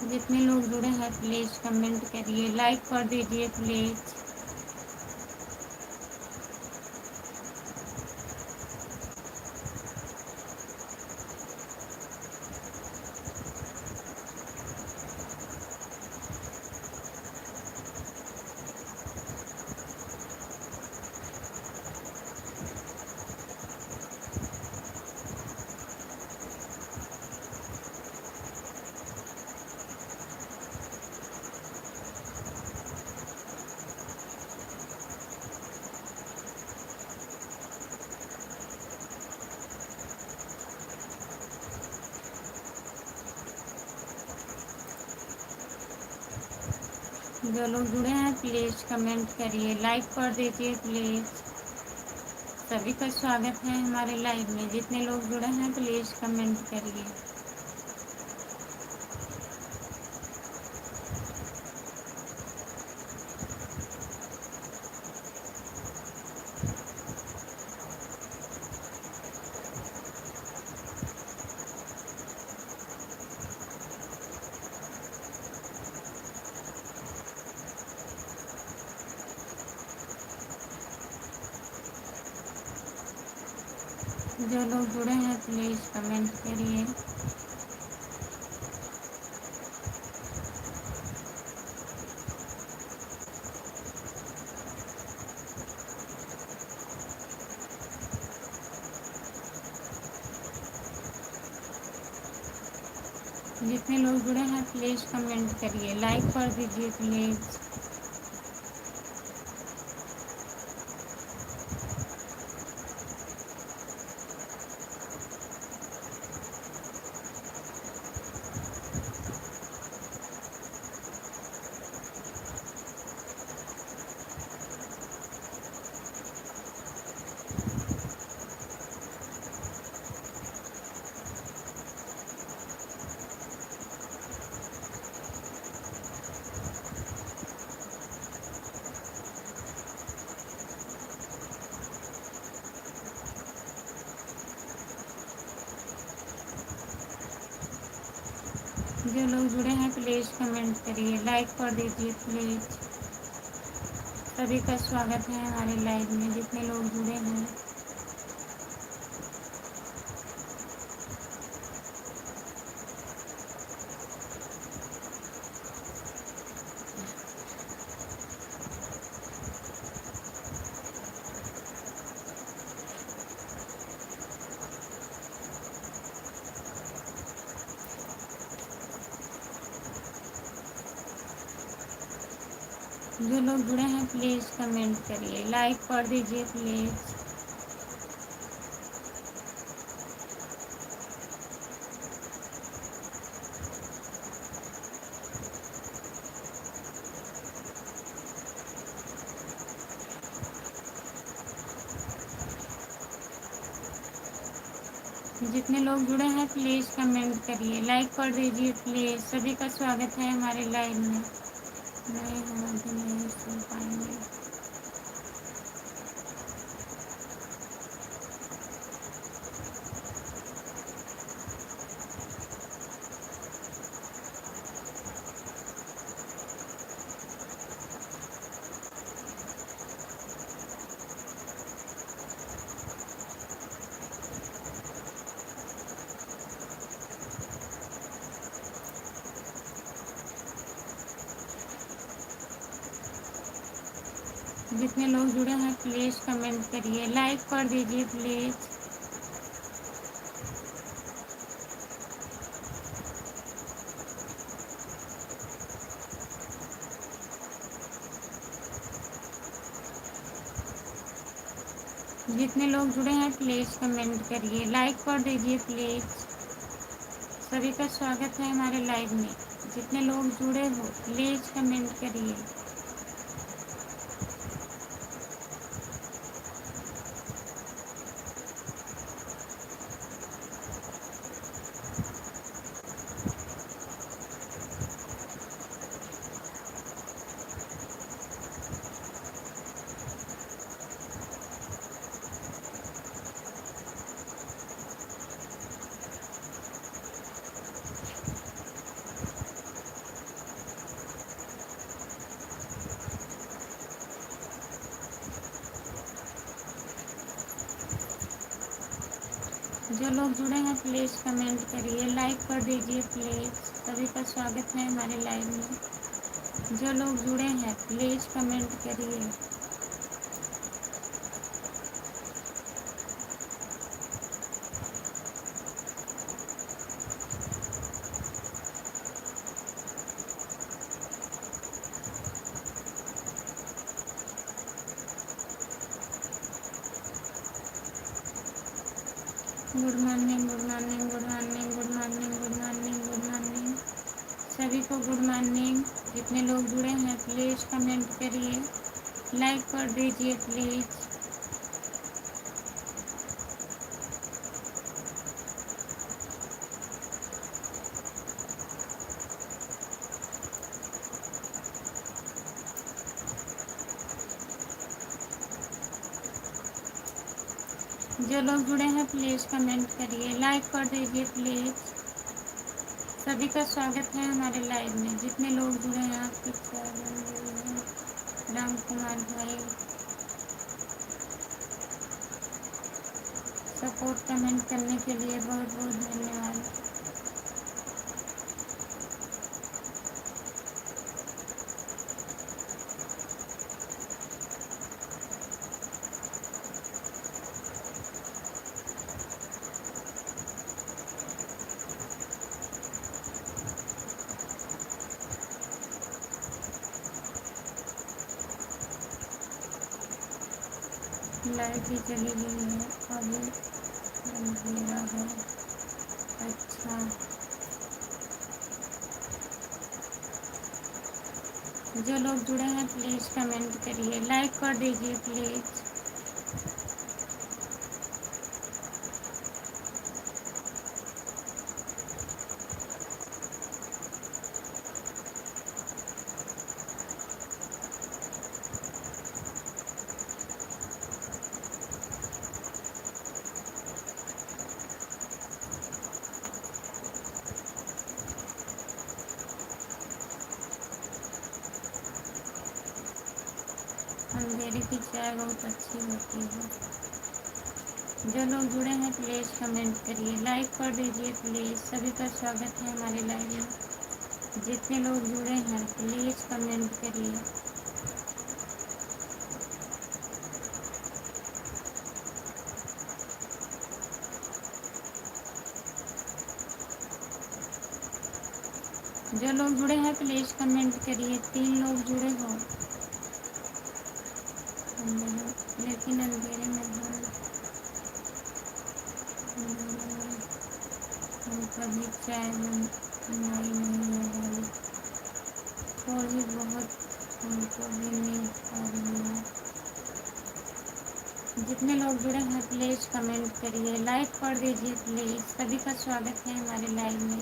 Speaker 1: जितने लोग जुड़े हैं प्लीज़ कमेंट करिए, लाइक कर दीजिए प्लीज़। जो लोग जुड़े हैं प्लीज़ कमेंट करिए, लाइक कर दीजिए प्लीज़। सभी का स्वागत है हमारे लाइव में। जितने लोग जुड़े हैं प्लीज़ कमेंट करिए। जो लोग जुड़े हैं प्लीज़ कमेंट करिए। जितने लोग जुड़े हैं प्लीज़ कमेंट करिए, लाइक कर दीजिए प्लीज़। जो लोग जुड़े हैं प्लीज़ कमेंट करिए, लाइक कर दीजिए प्लीज़। सभी का स्वागत है हमारे लाइव में, जितने लोग जुड़े हैं। जो लोग जुड़े हैं प्लीज़ कमेंट करिए, लाइक कर दीजिए प्लीज़। जितने लोग जुड़े हैं प्लीज़ कमेंट करिए, लाइक कर दीजिए प्लीज़। सभी का स्वागत है हमारे लाइव में। नहीं, हम अभी नहीं सुन पाएंगे। जितने लोग जुड़े हैं प्लीज़ कमेंट करिए, लाइक कर दीजिए प्लीज़। जितने लोग जुड़े हैं प्लीज़ कमेंट करिए, लाइक कर दीजिए प्लीज़। सभी का स्वागत है हमारे लाइव में। जितने लोग जुड़े हो प्लीज़ कमेंट करिए। जो लोग जुड़े हैं प्लीज़ कमेंट करिए, लाइक कर दीजिए प्लीज़। सभी का स्वागत है हमारे लाइव में। जो लोग जुड़े हैं प्लीज़ कमेंट करिए। Good morning, good morning, good morning, good morning, good morning, good morning. सभी को गुड मॉर्निंग। जितने लोग जुड़े हैं प्लीज़ कमेंट करिए, लाइक कर दीजिए प्लीज़। जो लोग जुड़े हैं प्लीज़ कमेंट करिए, लाइक कर दीजिए प्लीज़। सभी का स्वागत है हमारे लाइव में। जितने लोग जुड़े हैं आपके राम कुमार भाई, सपोर्ट कमेंट करने के लिए बहुत बहुत धन्यवाद। लाइट ही चली गई है, अभी अंधेरा है। अच्छा, जो लोग जुड़े हैं प्लीज़ कमेंट करिए, लाइक कर दीजिए प्लीज़। अंधेरे की चाय बहुत अच्छी होती है। जो लोग जुड़े हैं प्लीज़ कमेंट करिए, लाइक कर दीजिए प्लीज़। सभी का स्वागत है हमारे लाइव में। जितने लोग जुड़े हैं प्लीज़ कमेंट करिए। जो लोग जुड़े हैं प्लीज़ कमेंट करिए। 3 लोग जुड़े हो लेकिन अंधेरे में हम कभी चाय बनाई नहीं है भाई। थोड़ी बहुत हमको भी नींद आ रही है। जितने लोग जुड़े हैं प्लीज़ कमेंट करिए, लाइक कर दीजिए प्लीज़। सभी का स्वागत है हमारे लाइव में।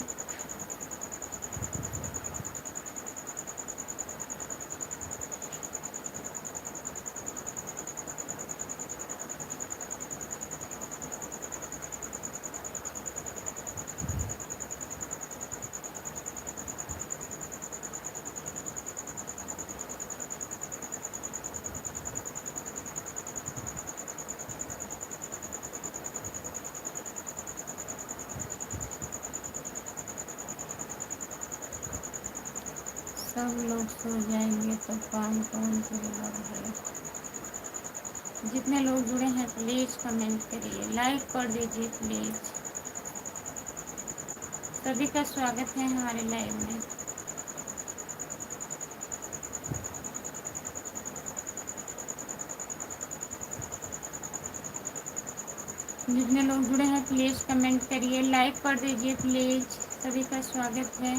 Speaker 1: सब लोग सो जाएंगे तो काम कौन करेगा भाई। जितने लोग जुड़े हैं प्लीज़ कमेंट करिए, लाइक कर दीजिए प्लीज़। सभी का स्वागत है हमारे लाइव में। जितने लोग जुड़े हैं प्लीज़ कमेंट करिए, लाइक कर दीजिए प्लीज़। सभी का स्वागत है।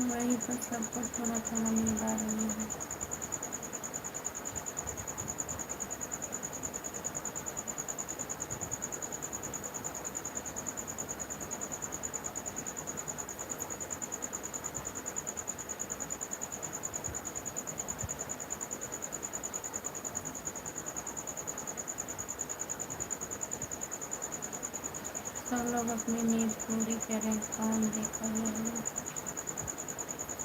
Speaker 1: वही तो सबको थोड़ा थोड़ा मिल आ रही है। सब लोग अपनी नींद पूरी करें, कौन देखा है।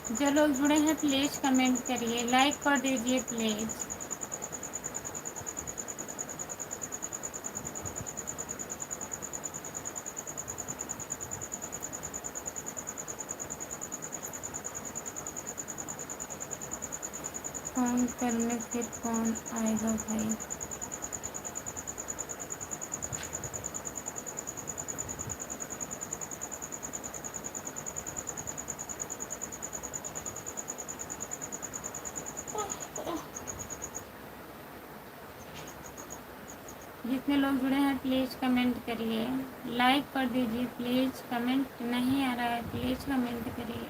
Speaker 1: जो लोग जुड़े हैं प्लीज़ कमेंट करिए, लाइक कर दीजिए प्लीज़। फोन करने फिर कौन आएगा भाई। जितने लोग जुड़े हैं प्लीज़ कमेंट करिए, लाइक कर दीजिए प्लीज़। कमेंट नहीं आ रहा है, प्लीज़ कमेंट करिए।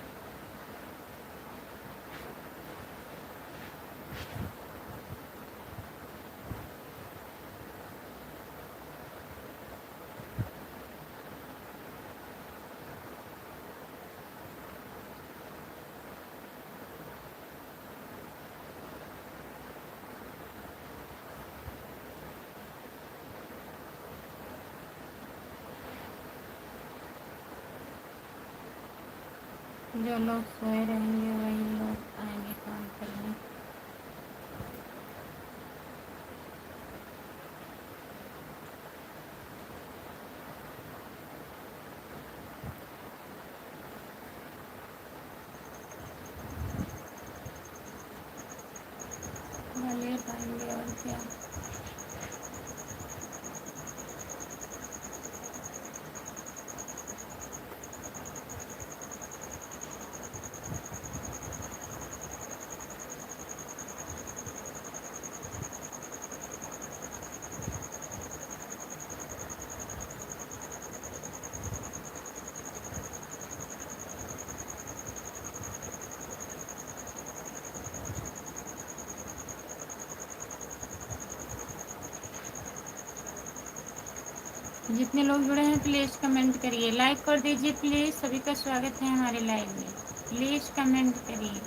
Speaker 1: जो लोग सोए रहेंगे वही लोग आएंगे काम करने। भले पाएंगे और क्या। जितने लोग जुड़े हैं प्लीज़ कमेंट करिए, लाइक कर दीजिए प्लीज़। सभी का स्वागत है हमारे लाइव में। प्लीज़ कमेंट करिए।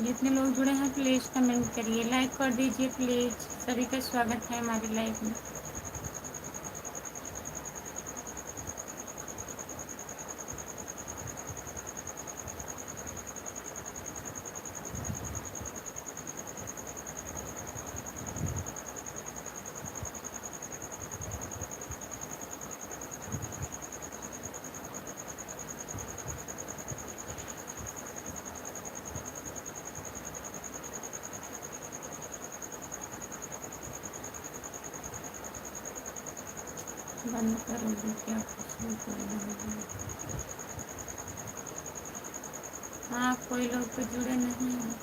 Speaker 1: जितने लोग जुड़े हैं प्लीज़ कमेंट करिए, लाइक कर दीजिए प्लीज़। सभी का स्वागत है हमारी लाइफ में। बंद करोगे क्या? कुछ हाँ, कोई लोग तो जुड़े नहीं हैं।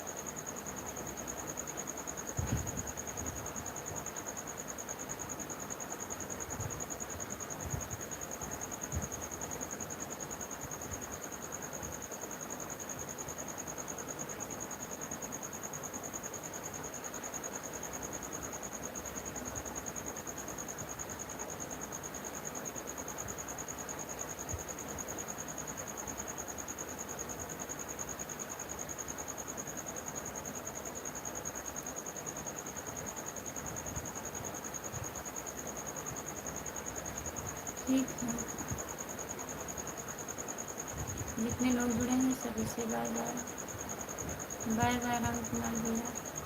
Speaker 1: ठीक है, जितने लोग जुड़े हैं सभी से bye bye. Bye bye Ram Kumar भैया।